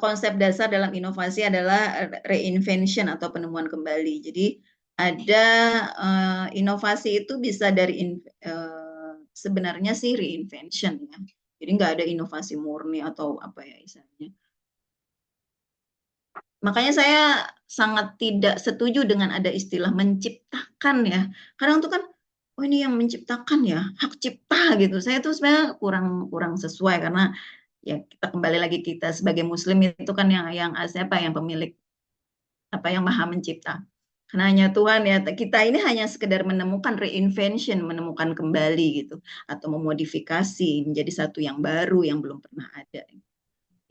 [SPEAKER 1] konsep dasar dalam inovasi adalah reinvention atau penemuan kembali. Jadi ada inovasi itu bisa dari sebenarnya sih reinvention ya. Jadi nggak ada inovasi murni atau apa ya istilahnya. Makanya saya sangat tidak setuju dengan ada istilah menciptakan ya. Kadang tuh kan, oh ini yang menciptakan ya, hak cipta gitu. Saya tuh sebenarnya kurang sesuai karena ya kita kembali lagi kita sebagai Muslim itu kan yang pemilik yang maha mencipta. Karena hanya Tuhan ya, kita ini hanya sekedar menemukan reinvention, menemukan kembali gitu, atau memodifikasi menjadi satu yang baru yang belum pernah ada.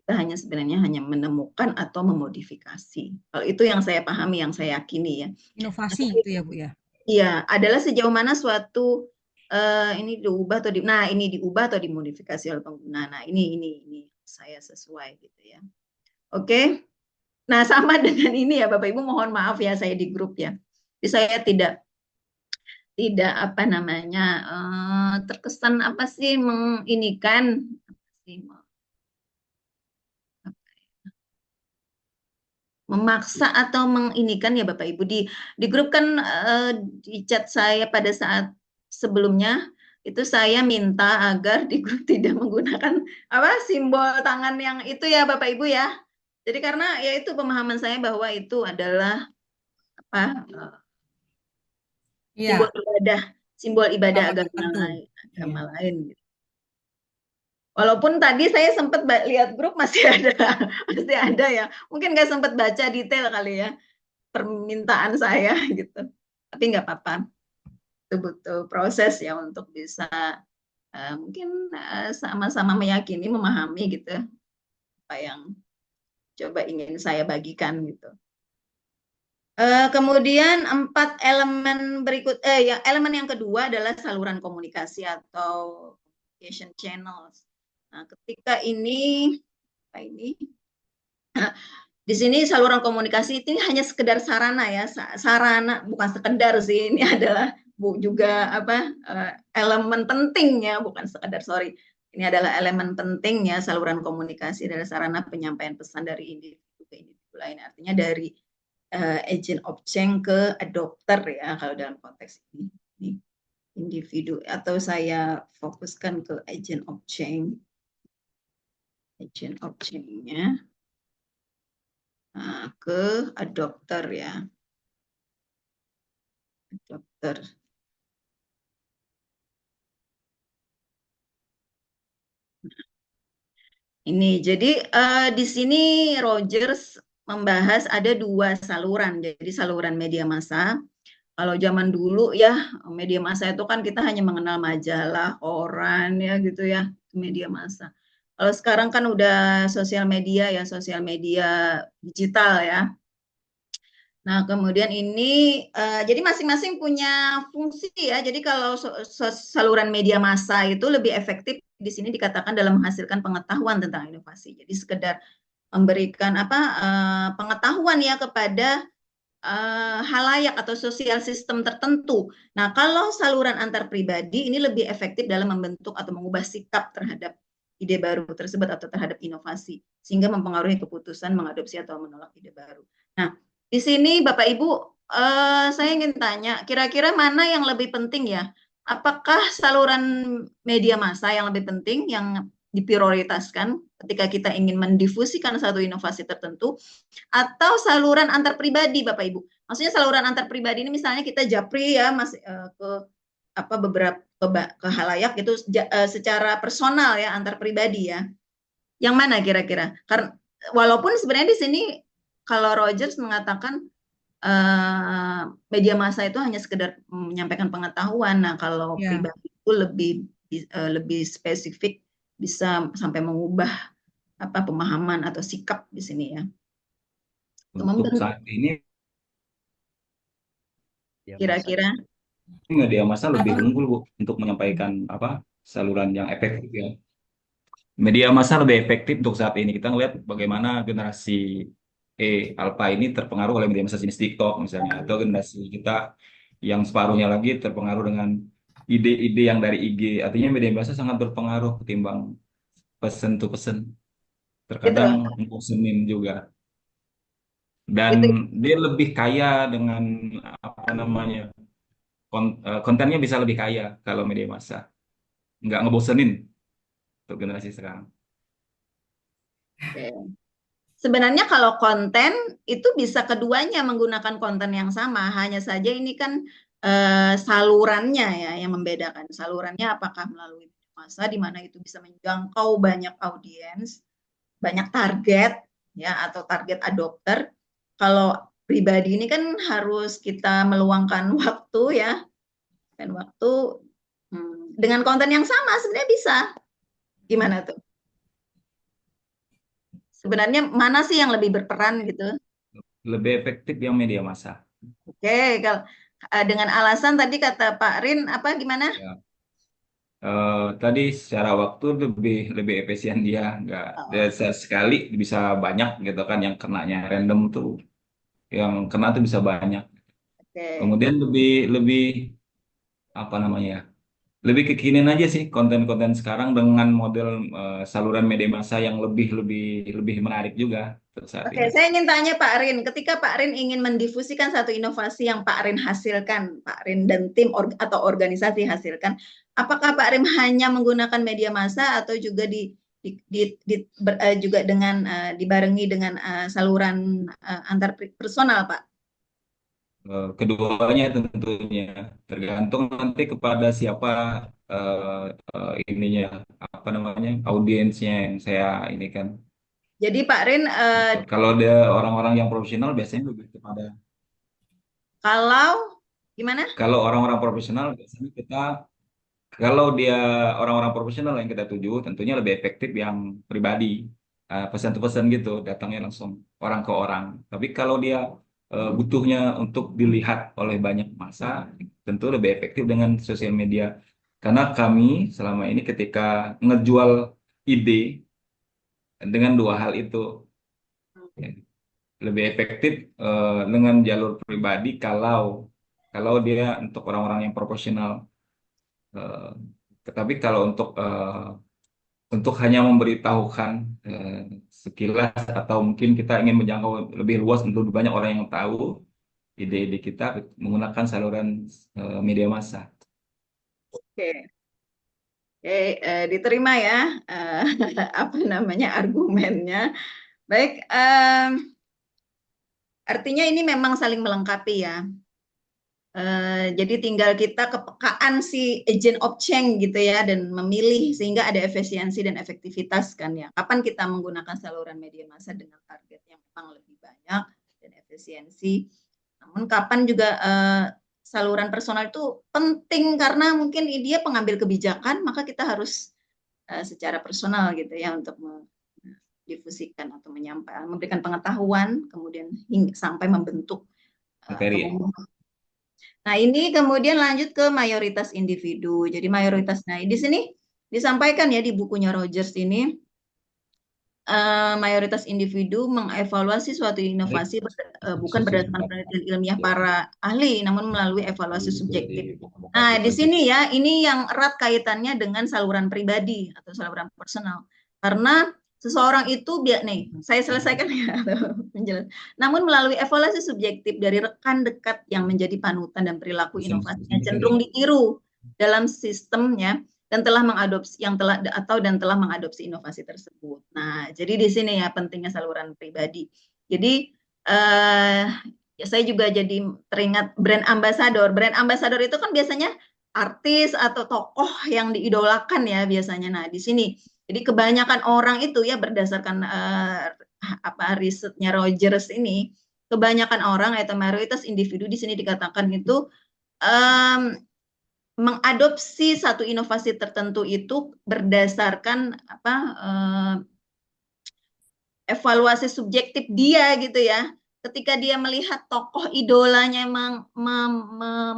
[SPEAKER 1] Kita sebenarnya hanya menemukan atau memodifikasi. Kalau itu yang saya pahami, yang saya yakini ya.
[SPEAKER 3] Inovasi itu ya Bu ya.
[SPEAKER 1] Iya, adalah sejauh mana suatu ini diubah atau diubah atau dimodifikasi oleh pengguna. Nah, ini saya sesuai gitu ya. Oke. Nah, sama dengan ini ya Bapak Ibu, mohon maaf ya saya di grup ya. Jadi saya tidak terkesan menginikan memaksa atau menginikan ya Bapak Ibu di grup kan di chat saya pada saat sebelumnya itu saya minta agar di grup tidak menggunakan simbol tangan yang itu ya Bapak Ibu ya. Jadi karena ya itu pemahaman saya bahwa itu adalah simbol ibadah agama lain gitu. Walaupun tadi saya sempat lihat grup masih ada ya. Mungkin nggak sempat baca detail kali ya permintaan saya gitu. Tapi nggak apa-apa. Itu butuh proses ya untuk bisa mungkin sama-sama meyakini, memahami gitu apa yang coba ingin saya bagikan gitu. Kemudian 4 elemen berikut, elemen yang kedua adalah saluran komunikasi atau communication channels. Nah, ketika ini di sini saluran komunikasi ini hanya sekedar sarana ya, sarana bukan sekedar sih, ini adalah juga elemen pentingnya, bukan sekedar ini adalah elemen pentingnya. Saluran komunikasi adalah sarana penyampaian pesan dari individu ke individu lain, artinya dari agent of change ke adopter ya kalau dalam konteks ini individu, atau saya fokuskan ke agent of change. Agent of change-nya ke adopter ya. Adopter. Ini jadi di sini Rogers membahas ada 2 saluran. Jadi saluran media massa. Kalau zaman dulu ya media massa itu kan kita hanya mengenal majalah, koran ya gitu ya, media massa. Kalau sekarang kan udah sosial media ya, sosial media digital ya. Nah, kemudian ini jadi masing-masing punya fungsi ya. Jadi kalau saluran media massa itu lebih efektif di sini dikatakan dalam menghasilkan pengetahuan tentang inovasi. Jadi sekedar memberikan pengetahuan ya kepada halayak atau sosial sistem tertentu. Nah, kalau saluran antar pribadi ini lebih efektif dalam membentuk atau mengubah sikap terhadap ide baru tersebut atau terhadap inovasi, sehingga mempengaruhi keputusan mengadopsi atau menolak ide baru. Nah, di sini Bapak Ibu, saya ingin tanya, kira-kira mana yang lebih penting ya? Apakah saluran media massa yang lebih penting, yang diprioritaskan ketika kita ingin mendifusikan satu inovasi tertentu, atau saluran antar pribadi, Bapak Ibu. Maksudnya saluran antar pribadi ini misalnya kita japri ya, Mas, ke beberapa ke halayak gitu secara personal ya, antar pribadi ya. Yang mana kira-kira? Karena walaupun sebenarnya di sini kalau Rogers mengatakan media massa itu hanya sekedar menyampaikan pengetahuan. Nah, kalau pribadi itu lebih spesifik, bisa sampai mengubah pemahaman atau sikap di sini ya.
[SPEAKER 4] Untuk saat ini
[SPEAKER 1] kira-kira
[SPEAKER 4] media massa lebih unggul, Bu, untuk menyampaikan saluran yang efektif ya. Media massa lebih efektif untuk saat ini. Kita ngelihat bagaimana generasi alpha ini terpengaruh oleh media massa jenis TikTok misalnya, atau generasi kita yang separuhnya lagi terpengaruh dengan ide-ide yang dari IG. Artinya media massa sangat berpengaruh ketimbang pesan to pesan. Terkadang bosenin juga. Dan dia lebih kaya dengan kontennya bisa lebih kaya kalau media massa. Nggak ngebosenin untuk generasi sekarang.
[SPEAKER 1] Sebenarnya kalau konten itu bisa keduanya menggunakan konten yang sama, hanya saja ini kan salurannya ya yang membedakan. Salurannya apakah melalui media massa di mana itu bisa menjangkau banyak audiens, banyak target ya, atau target adopter. Kalau pribadi ini kan harus kita meluangkan waktu ya, dan waktu dengan konten yang sama sebenarnya bisa. Gimana tuh? Sebenarnya mana sih yang lebih berperan gitu?
[SPEAKER 4] Lebih efektif yang media massa.
[SPEAKER 1] Oke, kalau dengan alasan tadi kata Pak Rin gimana?
[SPEAKER 4] Ya. Tadi secara waktu lebih efisien dia, nggak sekali bisa banyak gitu kan, yang kenanya random tuh, yang kena tuh bisa banyak. Kemudian lebih lebih kekinian aja sih konten-konten sekarang dengan model saluran media massa yang lebih menarik juga saat
[SPEAKER 1] Oke,
[SPEAKER 4] ini.
[SPEAKER 1] saya ingin tanya Pak Rin, ketika Pak Rin ingin mendifusikan satu inovasi yang Pak Rin hasilkan, Pak Rin dan tim atau organisasi hasilkan, apakah Pak Rin hanya menggunakan media massa atau juga juga dengan dibarengi dengan saluran antar personal, Pak?
[SPEAKER 4] Keduanya tentunya tergantung nanti kepada siapa audiensnya yang saya ini kan.
[SPEAKER 1] Jadi Pak Rin,
[SPEAKER 4] kalau dia orang-orang yang profesional biasanya lebih kepada.
[SPEAKER 1] Kalau gimana?
[SPEAKER 4] Kalau orang-orang profesional biasanya kalau dia orang-orang profesional yang kita tuju, tentunya lebih efektif yang pribadi, pesan to pesan gitu, datangnya langsung orang ke orang. Tapi kalau dia butuhnya untuk dilihat oleh banyak massa, tentu lebih efektif dengan sosial media. Karena kami selama ini ketika ngejual ide dengan dua hal itu, ya, lebih efektif dengan jalur pribadi kalau dia untuk orang-orang yang profesional. Tapi kalau untuk hanya memberitahukan sekilas, atau mungkin kita ingin menjangkau lebih luas untuk banyak orang yang tahu ide-ide kita, menggunakan saluran media massa.
[SPEAKER 1] Oke, diterima ya argumennya. Baik, artinya ini memang saling melengkapi ya. Jadi tinggal kita kepekaan si agent of change gitu ya, dan memilih sehingga ada efisiensi dan efektivitas kan ya. Kapan kita menggunakan saluran media massa dengan target yang memang lebih banyak dan efisiensi. Namun kapan juga saluran personal itu penting karena mungkin dia pengambil kebijakan, maka kita harus secara personal gitu ya untuk mendifusikan atau memberikan pengetahuan, kemudian sampai membentuk
[SPEAKER 4] materi.
[SPEAKER 1] Nah, ini kemudian lanjut ke mayoritas individu. Jadi mayoritas, nah di sini disampaikan ya di bukunya Rogers ini, mayoritas individu mengevaluasi suatu inovasi bukan berdasarkan penelitian ilmiah para ahli, namun melalui evaluasi subjektif. Nah, di sini ya, ini yang erat kaitannya dengan saluran pribadi atau saluran personal. Karena seseorang itu, saya selesaikan ya, namun melalui evaluasi subjektif dari rekan dekat yang menjadi panutan dan perilaku inovasinya cenderung ditiru dalam sistemnya, dan telah mengadopsi dan telah mengadopsi inovasi tersebut. Nah, jadi di sini ya pentingnya saluran pribadi. Jadi ya saya juga jadi teringat brand ambassador. Brand ambassador itu kan biasanya artis atau tokoh yang diidolakan ya biasanya. Nah, di sini jadi kebanyakan orang itu ya berdasarkan risetnya Rogers ini, kebanyakan orang atau mayoritas individu di sini dikatakan itu mengadopsi satu inovasi tertentu itu berdasarkan evaluasi subjektif dia gitu ya. Ketika dia melihat tokoh idolanya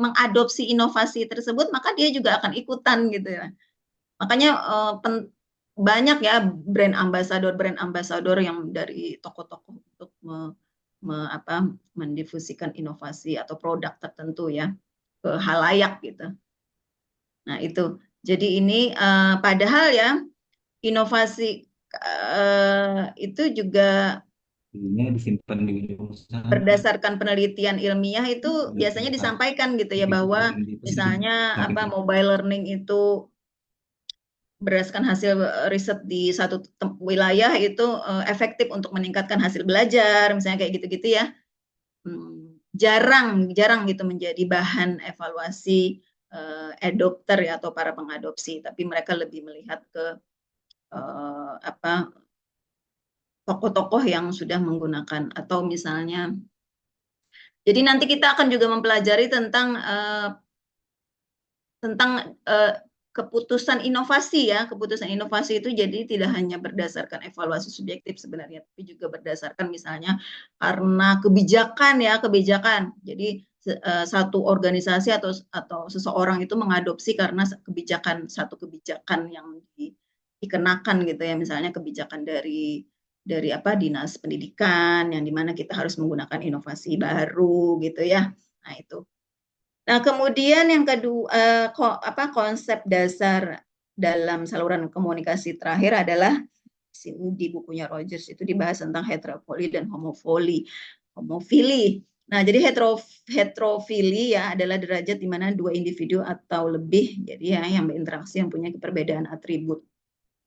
[SPEAKER 1] mengadopsi inovasi tersebut, maka dia juga akan ikutan gitu ya. Makanya banyak ya brand ambassador yang dari tokoh-tokoh untuk mendifusikan inovasi atau produk tertentu ya ke halayak gitu. Nah itu, jadi ini padahal ya inovasi itu juga
[SPEAKER 4] disimpan di ujung sana.
[SPEAKER 1] Berdasarkan penelitian ilmiah itu biasanya disampaikan gitu ya bahwa misalnya mobile learning itu berdasarkan hasil riset di satu wilayah itu efektif untuk meningkatkan hasil belajar, misalnya kayak gitu-gitu ya. Jarang gitu menjadi bahan evaluasi adopter ya atau para pengadopsi, tapi mereka lebih melihat ke tokoh-tokoh yang sudah menggunakan atau misalnya. Jadi nanti kita akan juga mempelajari tentang keputusan inovasi ya. Keputusan inovasi itu jadi tidak hanya berdasarkan evaluasi subjektif sebenarnya, tapi juga berdasarkan misalnya karena kebijakan. Jadi satu organisasi atau seseorang itu mengadopsi karena satu kebijakan yang dikenakan gitu ya, misalnya kebijakan dari dinas pendidikan yang dimana kita harus menggunakan inovasi baru gitu ya. Nah itu. Nah kemudian yang kedua konsep dasar dalam saluran komunikasi terakhir adalah di bukunya Rogers itu dibahas tentang heterofili dan homofili. Nah jadi heterofili ya adalah derajat di mana dua individu atau lebih jadi ya yang berinteraksi yang punya perbedaan atribut.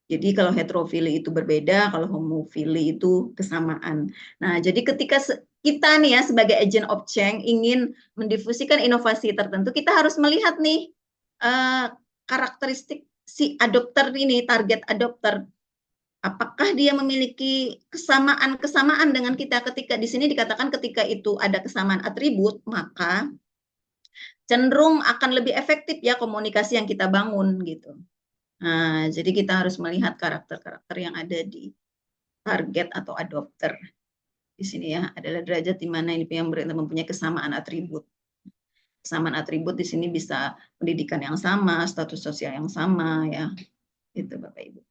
[SPEAKER 1] Jadi kalau heterofili itu berbeda, kalau homofili itu kesamaan. Nah, jadi ketika kita nih ya sebagai agent of change ingin mendifusikan inovasi tertentu, kita harus melihat nih karakteristik si adopter ini, target adopter. Apakah dia memiliki kesamaan dengan kita? Ketika di sini dikatakan ketika itu ada kesamaan atribut, maka cenderung akan lebih efektif ya komunikasi yang kita bangun gitu. Nah, jadi kita harus melihat karakter-karakter yang ada di target atau adopter. Di sini ya, adalah derajat di mana ini yang mempunyai kesamaan atribut. Kesamaan atribut di sini bisa pendidikan yang sama, status sosial yang sama ya. Itu Bapak Ibu.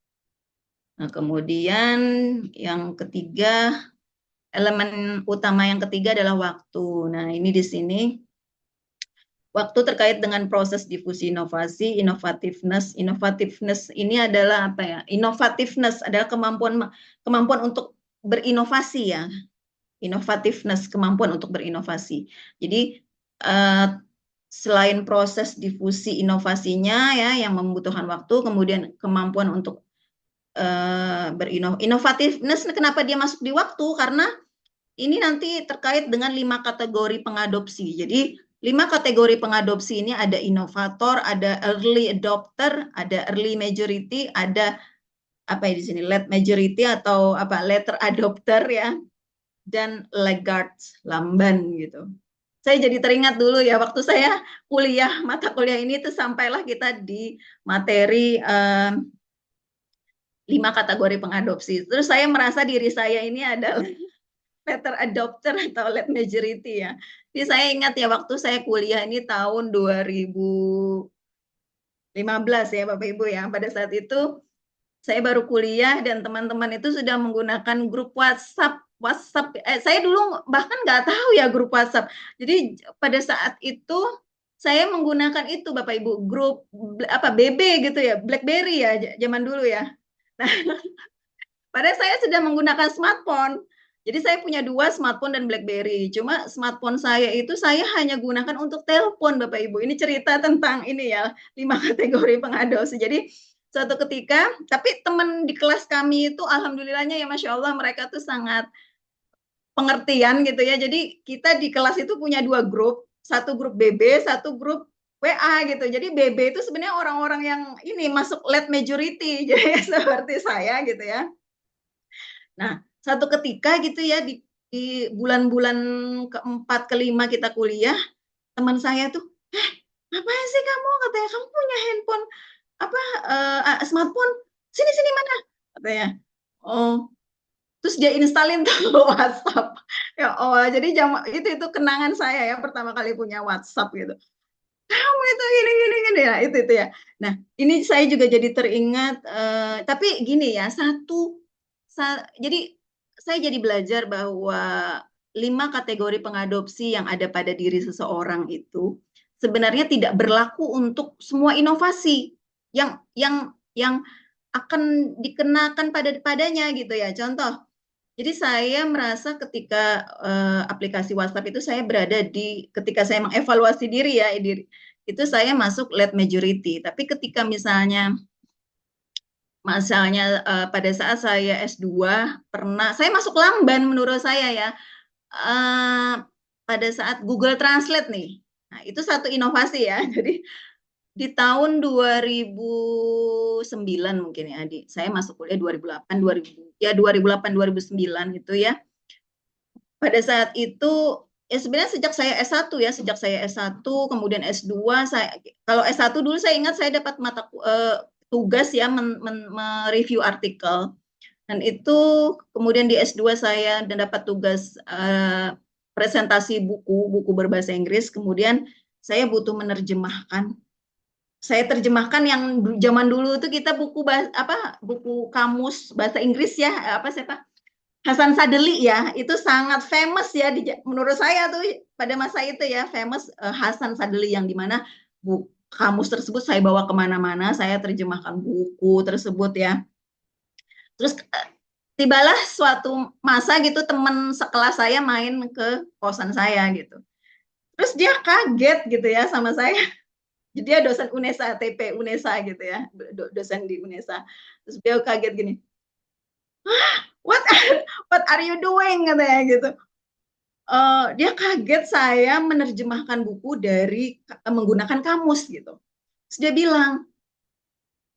[SPEAKER 1] Nah, kemudian yang ketiga, elemen utama yang ketiga adalah waktu. Nah, ini di sini waktu terkait dengan proses difusi inovasi, innovativeness. Innovativeness ini adalah apa ya? Innovativeness adalah kemampuan untuk berinovasi ya. Innovativeness, kemampuan untuk berinovasi. Jadi selain proses difusi inovasinya ya yang membutuhkan waktu, kemudian kemampuan untuk berinovativeness. Kenapa dia masuk di waktu? Karena ini nanti terkait dengan 5 kategori pengadopsi. Jadi 5 kategori pengadopsi ini ada inovator, ada early adopter, ada early majority, ada apa ya di sini late majority atau later adopter ya, dan laggards, lamban gitu. Saya jadi teringat dulu ya waktu saya kuliah mata kuliah ini tuh sampailah kita di materi 5 kategori pengadopsi. Terus saya merasa diri saya ini adalah later adopter atau late majority ya. Jadi saya ingat ya waktu saya kuliah ini tahun 2015 ya Bapak Ibu ya. Pada saat itu saya baru kuliah dan teman-teman itu sudah menggunakan grup WhatsApp. Saya dulu bahkan nggak tahu ya grup WhatsApp. Jadi pada saat itu saya menggunakan itu Bapak Ibu grup BB gitu ya, BlackBerry ya zaman dulu ya. Nah, padahal saya sudah menggunakan smartphone. Jadi saya punya 2 smartphone dan BlackBerry. Cuma smartphone saya itu saya hanya gunakan untuk telepon Bapak Ibu. Ini cerita tentang ini ya, 5 kategori pengadopsi. Jadi suatu ketika, tapi teman di kelas kami itu alhamdulillahnya ya Masya Allah mereka tuh sangat pengertian gitu ya. Jadi kita di kelas itu punya 2 grup, satu grup BB, satu grup WA gitu. Jadi BB itu sebenarnya orang-orang yang ini masuk late majority, jadi seperti saya gitu ya. Nah, satu ketika gitu ya di bulan-bulan keempat, kelima kita kuliah, teman saya tuh, ngapain sih kamu? Katanya kamu punya handphone apa smartphone? Sini sini mana? Katanya. Oh, terus dia instalin tuh WhatsApp. Ya oh, jadi itu kenangan saya ya pertama kali punya WhatsApp gitu. Kamu itu gini ya, itu ya. Nah, ini saya juga jadi teringat tapi gini ya, jadi saya jadi belajar bahwa 5 kategori pengadopsi yang ada pada diri seseorang itu sebenarnya tidak berlaku untuk semua inovasi yang akan dikenakan padanya gitu ya. Contoh, jadi saya merasa ketika aplikasi WhatsApp itu saya berada ketika saya mengevaluasi diri ya, itu saya masuk late majority. Tapi ketika misalnya pada saat saya S2 saya masuk lamban menurut saya ya, pada saat Google Translate nih. Nah, itu satu inovasi ya. Jadi di tahun 2009 mungkin ya, saya masuk kuliah 2008 2009 itu ya. Pada saat itu ya sebenarnya sejak saya S1 kemudian S2 kalau S1 dulu saya ingat saya dapat tugas ya mereview artikel, dan itu kemudian di S2 saya dapat tugas presentasi buku berbahasa Inggris, kemudian saya butuh menerjemahkan. Saya terjemahkan yang zaman dulu itu kita buku kamus bahasa Inggris ya, siapa? Hasan Sadeli ya, itu sangat famous ya menurut saya tuh pada masa itu ya, famous Hasan Sadeli yang dimana kamus tersebut saya bawa kemana-mana, saya terjemahkan buku tersebut ya. Terus tibalah suatu masa gitu teman sekelas saya main ke kosan saya gitu. Terus dia kaget gitu ya sama saya. Jadi dia dosen UNESA, TP UNESA gitu ya, dosen di UNESA. Terus dia kaget gini, what are you doing katanya gitu. Dia kaget saya menerjemahkan buku dari menggunakan kamus gitu. Terus dia bilang,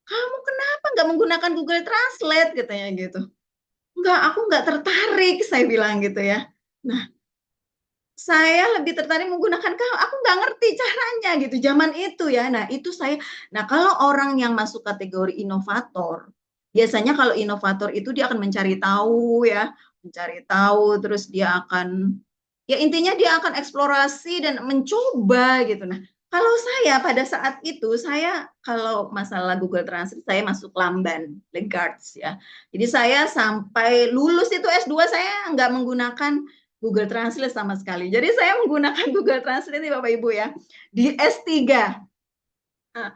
[SPEAKER 1] kamu kenapa nggak menggunakan Google Translate katanya gitu. Enggak, aku nggak tertarik, saya bilang gitu ya. Nah, saya lebih tertarik menggunakan aku nggak ngerti caranya gitu zaman itu ya. Nah kalau orang yang masuk kategori inovator, biasanya kalau inovator itu dia akan mencari tahu ya, terus dia akan ya intinya dia akan eksplorasi dan mencoba gitu. Nah kalau saya pada saat itu kalau masalah Google Translate saya masuk lamban Legards ya. Jadi saya sampai lulus itu S2 saya nggak menggunakan Google Translate sama sekali. Jadi saya menggunakan Google Translate nih Bapak Ibu ya. Di S3. Nah,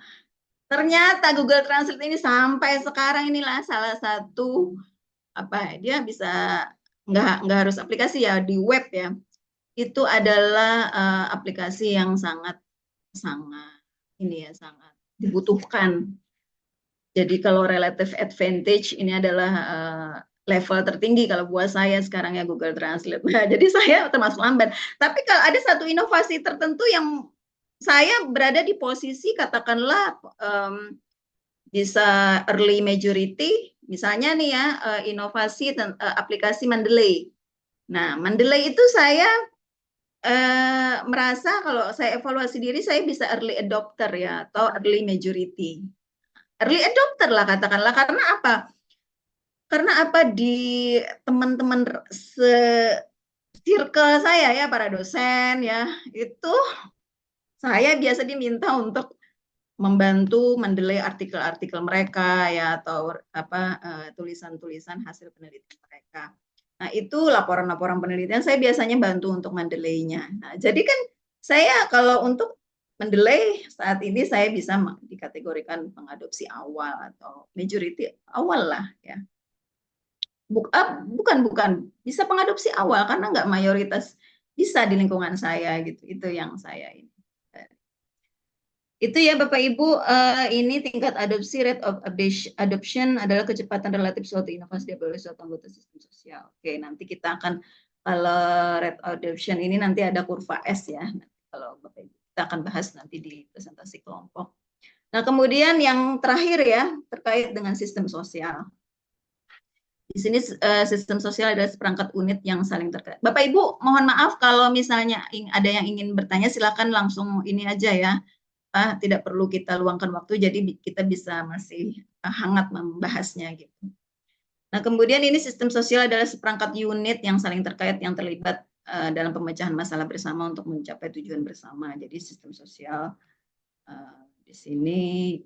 [SPEAKER 1] ternyata Google Translate ini sampai sekarang inilah salah satu dia bisa nggak harus aplikasi ya, di web ya. Itu adalah aplikasi yang sangat dibutuhkan. Jadi kalau relative advantage ini adalah level tertinggi kalau buat saya sekarang ya Google Translate. Nah, jadi saya termasuk lambat. Tapi kalau ada satu inovasi tertentu yang saya berada di posisi katakanlah bisa early majority, misalnya nih ya inovasi aplikasi Mendeley. Nah, Mendeley itu saya merasa kalau saya evaluasi diri saya bisa early adopter ya atau early majority. Early adopter lah katakanlah, karena apa? Di teman-teman circle saya ya, para dosen ya, itu saya biasa diminta untuk membantu mendelay artikel-artikel mereka ya, atau tulisan-tulisan hasil penelitian mereka. Nah, itu laporan-laporan penelitian saya biasanya bantu untuk mendelaynya. Nah, jadi kan saya kalau untuk mendelay saat ini saya bisa dikategorikan pengadopsi awal atau majority awal lah ya. Bukan bisa pengadopsi awal karena nggak mayoritas bisa di lingkungan saya gitu. Itu yang saya ini. Itu ya Bapak Ibu, ini tingkat adopsi, rate of adoption adalah kecepatan relatif suatu inovasi diambil oleh suatu anggota sistem sosial. Oke, nanti kita akan, kalau rate adoption ini nanti ada kurva S ya. Kalau Bapak Ibu, kita akan bahas nanti di presentasi kelompok. Nah, kemudian yang terakhir ya, terkait dengan sistem sosial. Di sini sistem sosial adalah seperangkat unit yang saling terkait. Bapak Ibu, mohon maaf kalau misalnya ada yang ingin bertanya, silakan langsung ini aja ya. Tidak perlu kita luangkan waktu, jadi kita bisa masih hangat membahasnya gitu. Nah, kemudian ini sistem sosial adalah seperangkat unit yang saling terkait yang terlibat dalam pemecahan masalah bersama untuk mencapai tujuan bersama. Jadi sistem sosial di sini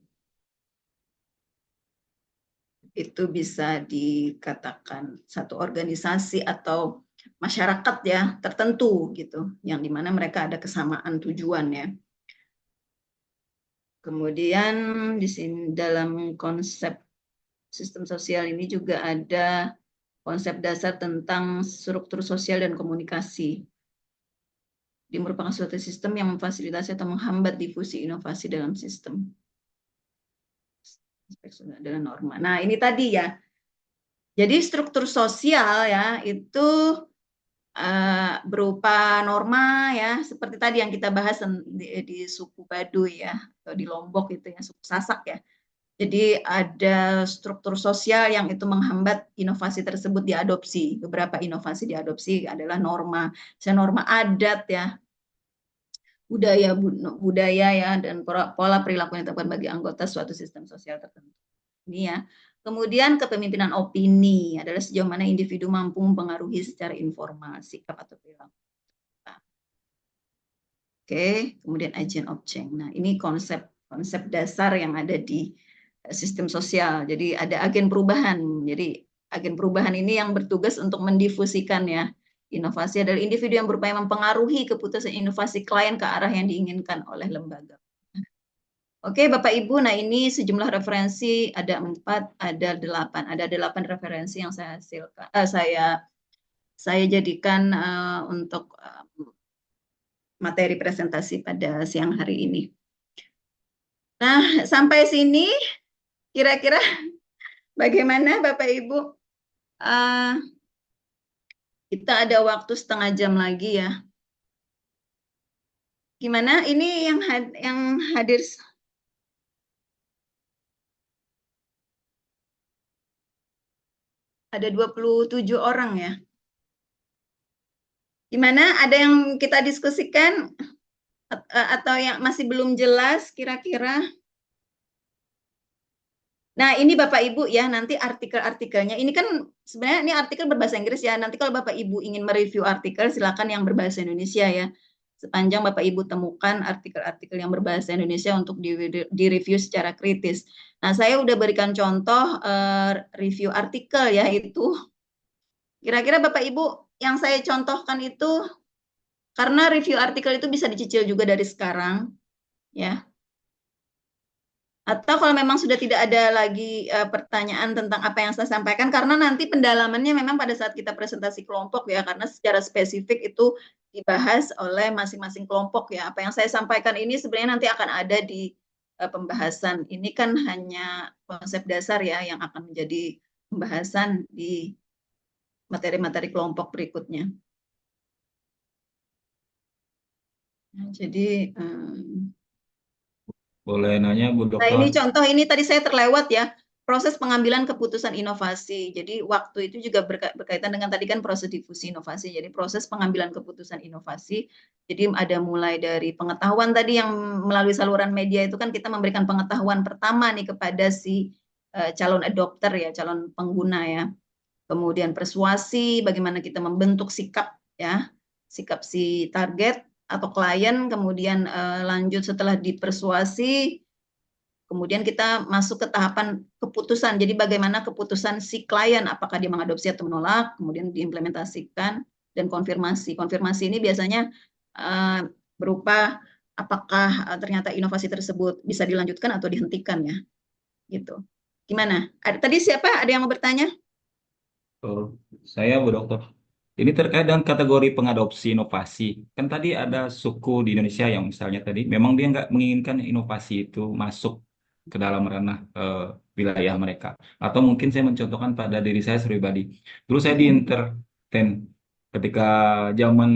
[SPEAKER 1] itu bisa dikatakan satu organisasi atau masyarakat ya tertentu gitu, yang dimana mereka ada kesamaan tujuan ya. Kemudian di sini dalam konsep sistem sosial ini juga ada konsep dasar tentang struktur sosial dan komunikasi. Dia merupakan suatu sistem yang memfasilitasi atau menghambat difusi inovasi dalam sistem. Aspek adalah norma. Nah, ini tadi ya. Jadi struktur sosial ya itu berupa norma ya, seperti tadi yang kita bahas di suku Baduy ya, atau di Lombok itu ya, suku Sasak ya. Jadi ada struktur sosial yang itu menghambat inovasi tersebut diadopsi. Beberapa inovasi diadopsi adalah norma, norma adat ya, budaya ya, dan pola perilaku yang tepat bagi anggota suatu sistem sosial tertentu. Ini ya. Kemudian kepemimpinan opini adalah sejauh mana individu mampu mempengaruhi secara informal sikap atau perilaku. Oke, kemudian agent of change. Nah, ini konsep dasar yang ada di sistem sosial. Jadi ada agen perubahan. Jadi agen perubahan ini yang bertugas untuk mendifusikan ya. Inovasi adalah individu yang berupaya mempengaruhi keputusan inovasi klien ke arah yang diinginkan oleh lembaga. Oke, Bapak Ibu, nah ini sejumlah referensi, ada 4, ada 8. Ada 8 referensi yang saya hasilkan, saya jadikan untuk materi presentasi pada siang hari ini. Nah, sampai sini kira-kira bagaimana Bapak Ibu? Kita ada waktu setengah jam lagi ya. Gimana? Ini yang hadir ada 27 orang ya. Gimana? Ada yang kita diskusikan atau yang masih belum jelas kira-kira? Nah, ini Bapak Ibu ya, nanti artikel-artikelnya. Ini kan sebenarnya ini artikel berbahasa Inggris ya. Nanti kalau Bapak Ibu ingin mereview artikel, silakan yang berbahasa Indonesia ya. Sepanjang Bapak Ibu temukan artikel-artikel yang berbahasa Indonesia untuk direview secara kritis. Nah, saya udah berikan contoh review artikel yaitu kira-kira Bapak Ibu yang saya contohkan itu, karena review artikel itu bisa dicicil juga dari sekarang ya. Atau kalau memang sudah tidak ada lagi pertanyaan tentang apa yang saya sampaikan, karena nanti pendalamannya memang pada saat kita presentasi kelompok ya, karena secara spesifik itu dibahas oleh masing-masing kelompok ya. Apa yang saya sampaikan ini sebenarnya nanti akan ada di pembahasan. Ini kan hanya konsep dasar ya yang akan menjadi pembahasan di materi-materi kelompok berikutnya. Nah, jadi
[SPEAKER 4] boleh nanya Bu Dokter?
[SPEAKER 1] Nah, ini contoh, ini tadi saya terlewat ya, proses pengambilan keputusan inovasi. Jadi waktu itu juga berkaitan dengan tadi kan proses difusi inovasi. Jadi proses pengambilan keputusan inovasi. Jadi ada mulai dari pengetahuan tadi yang melalui saluran media itu kan kita memberikan pengetahuan pertama nih kepada si calon adopter ya, calon pengguna ya. Kemudian persuasi, bagaimana kita membentuk sikap ya, sikap si target atau klien. Kemudian lanjut setelah dipersuasi, kemudian kita masuk ke tahapan keputusan. Jadi bagaimana keputusan si klien, apakah dia mengadopsi atau menolak, kemudian diimplementasikan, dan konfirmasi. Konfirmasi ini biasanya berupa apakah ternyata inovasi tersebut bisa dilanjutkan atau dihentikan ya. Gitu. Gimana? Tadi siapa? Ada yang mau bertanya?
[SPEAKER 4] Oh, saya Bu Dokter. Ini terkait dengan kategori pengadopsi inovasi. Kan tadi ada suku di Indonesia yang misalnya tadi memang dia nggak menginginkan inovasi itu masuk ke dalam ranah wilayah mereka. Atau mungkin saya mencontohkan pada diri saya pribadi. Dulu saya di entertain ketika zaman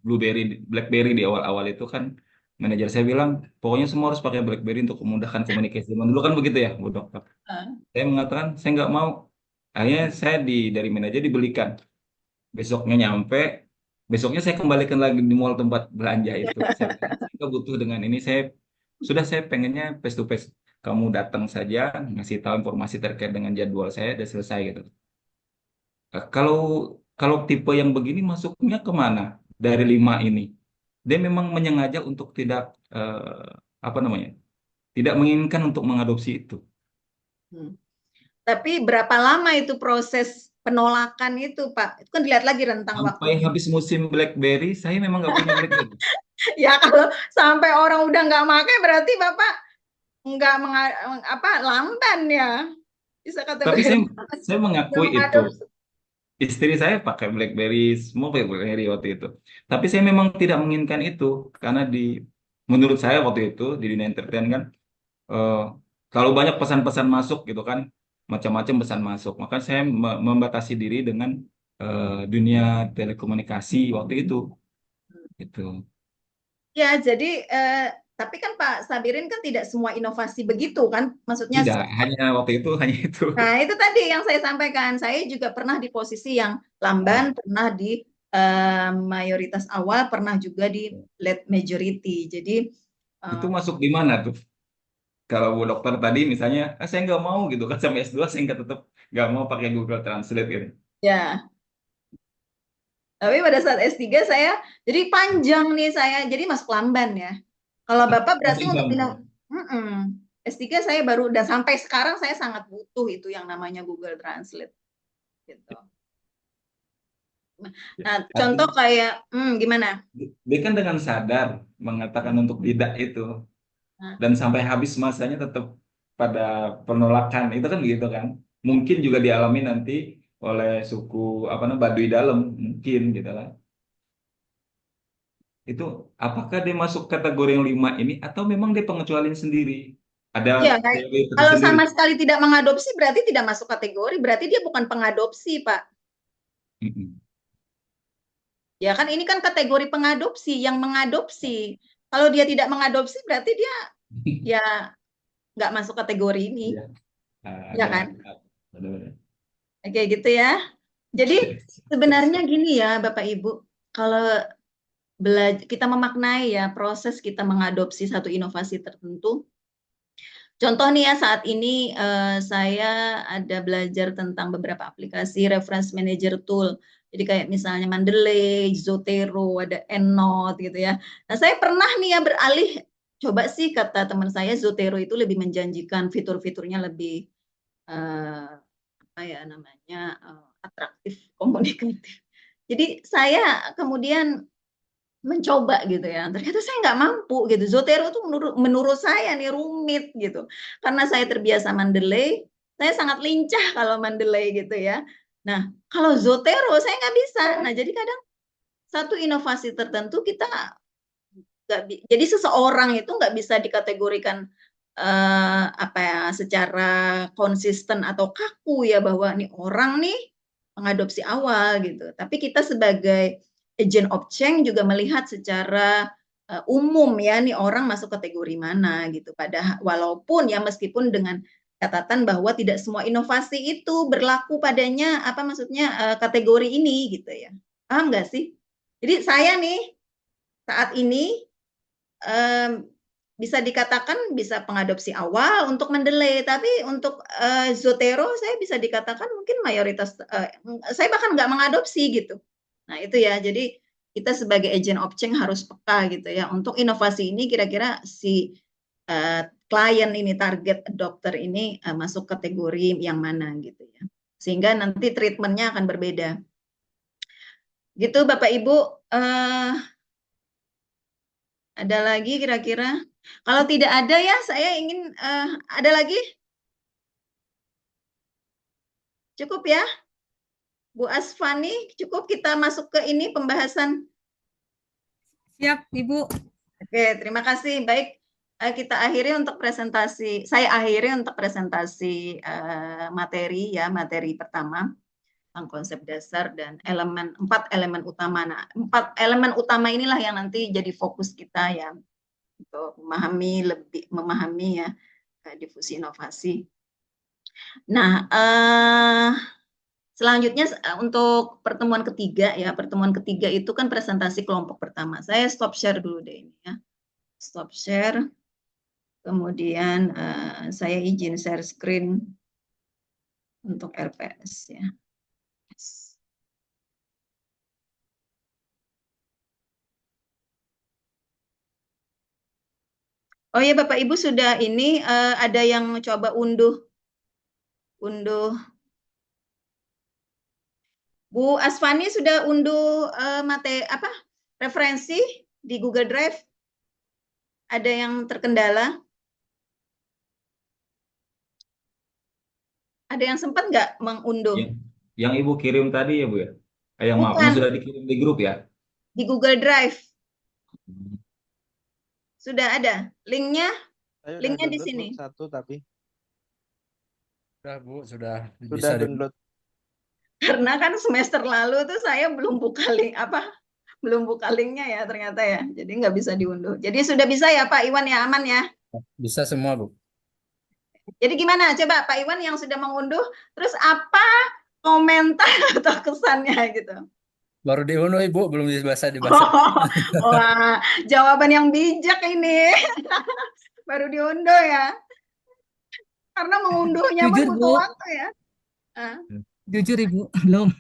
[SPEAKER 4] BlackBerry di awal-awal itu kan manajer saya bilang pokoknya semua harus pakai BlackBerry untuk memudahkan komunikasi. Zaman dulu kan begitu ya, Bu Dokter. Saya mengatakan saya nggak mau. Akhirnya saya dari manajer dibelikan. Besoknya nyampe, besoknya saya kembalikan lagi di mall tempat belanja itu. Saya butuh dengan ini, saya pengennya face to face. Kamu datang saja, ngasih tahu informasi terkait dengan jadwal saya, udah selesai gitu. Kalau kalau tipe yang begini masuknya kemana dari 5 ini? Dia memang menyengaja untuk tidak apa namanya, tidak menginginkan untuk mengadopsi itu.
[SPEAKER 1] Hmm. Tapi berapa lama itu proses penolakan itu, Pak? Itu kan dilihat lagi rentang
[SPEAKER 4] Sampai
[SPEAKER 1] waktunya.
[SPEAKER 4] habis musim BlackBerry, saya memang nggak punya BlackBerry.
[SPEAKER 1] Ya kalau sampai orang udah nggak pakai berarti Bapak nggak lamban ya. Bisa
[SPEAKER 4] Tapi
[SPEAKER 1] kategori
[SPEAKER 4] saya
[SPEAKER 1] udah
[SPEAKER 4] mengakui itu.
[SPEAKER 1] mengadopsi.
[SPEAKER 4] Istri saya pakai BlackBerry, semua pakai BlackBerry waktu itu. Tapi saya memang tidak menginginkan itu karena menurut saya waktu itu di dunia entertain kan eh, terlalu banyak pesan-pesan masuk gitu kan, macam-macam pesan masuk. Maka saya membatasi diri dengan dunia telekomunikasi waktu itu. Itu
[SPEAKER 1] Ya, jadi tapi kan Pak Sabirin kan tidak semua inovasi begitu kan? Maksudnya
[SPEAKER 4] tidak hanya waktu itu hanya itu.
[SPEAKER 1] nah, itu tadi yang saya sampaikan. Saya juga pernah di posisi yang lamban, pernah di mayoritas awal, pernah juga di late majority. Jadi,
[SPEAKER 4] Itu
[SPEAKER 1] eh,
[SPEAKER 4] masuk di mana tuh? Kalau Bu Dokter tadi misalnya, saya nggak mau gitu kan sampai S2 saya nggak tetap nggak mau pakai Google Translate gitu.
[SPEAKER 1] ya. Tapi pada saat S3 saya, jadi panjang nih saya, jadi masuk lamban ya. Kalau Bapak berarti
[SPEAKER 4] Masih
[SPEAKER 1] untuk
[SPEAKER 4] bang.
[SPEAKER 1] S3 saya baru, dan sampai sekarang saya sangat butuh itu yang namanya Google Translate. Gitu. Nah, contoh
[SPEAKER 4] Artinya
[SPEAKER 1] kayak, gimana?
[SPEAKER 4] dia kan dengan sadar mengatakan untuk tidak itu
[SPEAKER 1] Nah,
[SPEAKER 4] dan sampai habis masanya tetap pada penolakan itu kan gitu kan mungkin juga dialami nanti oleh suku apa namanya Baduy dalam mungkin gitu kan itu apakah dia masuk kategori yang 5 ini atau memang dia pengecualian sendiri ada
[SPEAKER 1] ya,
[SPEAKER 4] teori
[SPEAKER 1] kalau
[SPEAKER 4] tersendiri.
[SPEAKER 1] sama sekali tidak mengadopsi berarti tidak masuk kategori, berarti dia bukan pengadopsi, Pak.
[SPEAKER 4] Mm-mm.
[SPEAKER 1] Ya kan ini kan kategori pengadopsi, yang mengadopsi. Kalau dia tidak mengadopsi berarti dia ya nggak masuk kategori ini,
[SPEAKER 4] Ya,
[SPEAKER 1] ya
[SPEAKER 4] ada
[SPEAKER 1] kan?
[SPEAKER 4] benar-benar.
[SPEAKER 1] Oke gitu ya. Jadi sebenarnya gini ya Bapak Ibu, kalau kita memaknai ya proses kita mengadopsi satu inovasi tertentu. Contoh nih ya saat ini saya ada belajar tentang beberapa aplikasi reference manager tool. Jadi kayak misalnya Mendeley, Zotero, ada EndNote gitu ya. Nah saya pernah nih ya beralih, coba sih kata teman saya Zotero itu lebih menjanjikan, fitur-fiturnya lebih apa ya namanya atraktif, komunikatif. Jadi saya kemudian mencoba gitu ya. Ternyata saya nggak mampu gitu. Zotero itu menurut saya nih rumit gitu. Karena saya terbiasa Mendeley, saya sangat lincah kalau Mendeley gitu ya. Nah, kalau Zotero saya nggak bisa. Nah, jadi kadang satu inovasi tertentu kita nggak jadi seseorang itu nggak bisa dikategorikan apa ya secara konsisten atau kaku ya bahwa nih orang nih mengadopsi awal gitu. Tapi kita sebagai agent of change juga melihat secara umum ya nih orang masuk kategori mana gitu. Pada walaupun ya meskipun dengan catatan bahwa tidak semua inovasi itu berlaku padanya apa maksudnya kategori ini gitu ya. Paham nggak sih? Jadi saya nih saat ini bisa dikatakan bisa pengadopsi awal untuk Mendeley, tapi untuk Zotero saya bisa dikatakan mungkin mayoritas saya bahkan nggak mengadopsi gitu. Nah itu ya, jadi kita sebagai agent of change harus peka gitu ya untuk inovasi ini kira-kira si klien ini target adopter ini masuk kategori yang mana gitu ya, sehingga nanti treatmentnya akan berbeda. Gitu Bapak Ibu. Ada lagi kira-kira? Kalau tidak ada ya saya ingin ada lagi? Cukup ya? Bu Asfani, cukup kita masuk ke ini pembahasan.
[SPEAKER 3] Siap, Ibu.
[SPEAKER 1] Oke, terima kasih. Baik, kita akhiri untuk presentasi. Saya akhiri untuk presentasi materi ya, materi pertama tentang konsep dasar dan empat elemen utama. Nah, 4 elemen utama inilah yang nanti jadi fokus kita ya untuk memahami ya difusi inovasi. Nah, selanjutnya untuk pertemuan ketiga ya, pertemuan ketiga itu kan presentasi kelompok pertama. Saya stop share dulu deh ini ya. Stop share. Kemudian saya izin share screen untuk RPS ya. Oh ya Bapak Ibu sudah ini ada yang coba unduh Bu Asfani sudah unduh referensi di Google Drive? Ada yang terkendala? Ada yang sempat nggak mengunduh?
[SPEAKER 4] Yang Ibu kirim tadi ya Bu ya? Maaf, yang sudah dikirim di grup ya?
[SPEAKER 1] Di Google Drive. Sudah ada linknya? Linknya di sini.
[SPEAKER 5] Satu tapi.
[SPEAKER 6] Sudah Bu, sudah
[SPEAKER 5] Sudah download.
[SPEAKER 1] Karena kan semester lalu tuh saya belum buka linknya ya ternyata ya. Jadi nggak bisa diunduh. Jadi sudah bisa ya Pak Iwan ya, aman ya?
[SPEAKER 6] Bisa semua Bu.
[SPEAKER 1] Jadi gimana? Coba Pak Iwan yang sudah mengunduh, terus apa komentar atau kesannya gitu?
[SPEAKER 6] Baru diunduh Ibu, belum dibaca.
[SPEAKER 1] Wah, jawaban yang bijak ini. Baru diunduh ya. Karena mengunduhnya pun butuh waktu ya.
[SPEAKER 3] Jujur Ibu, belum.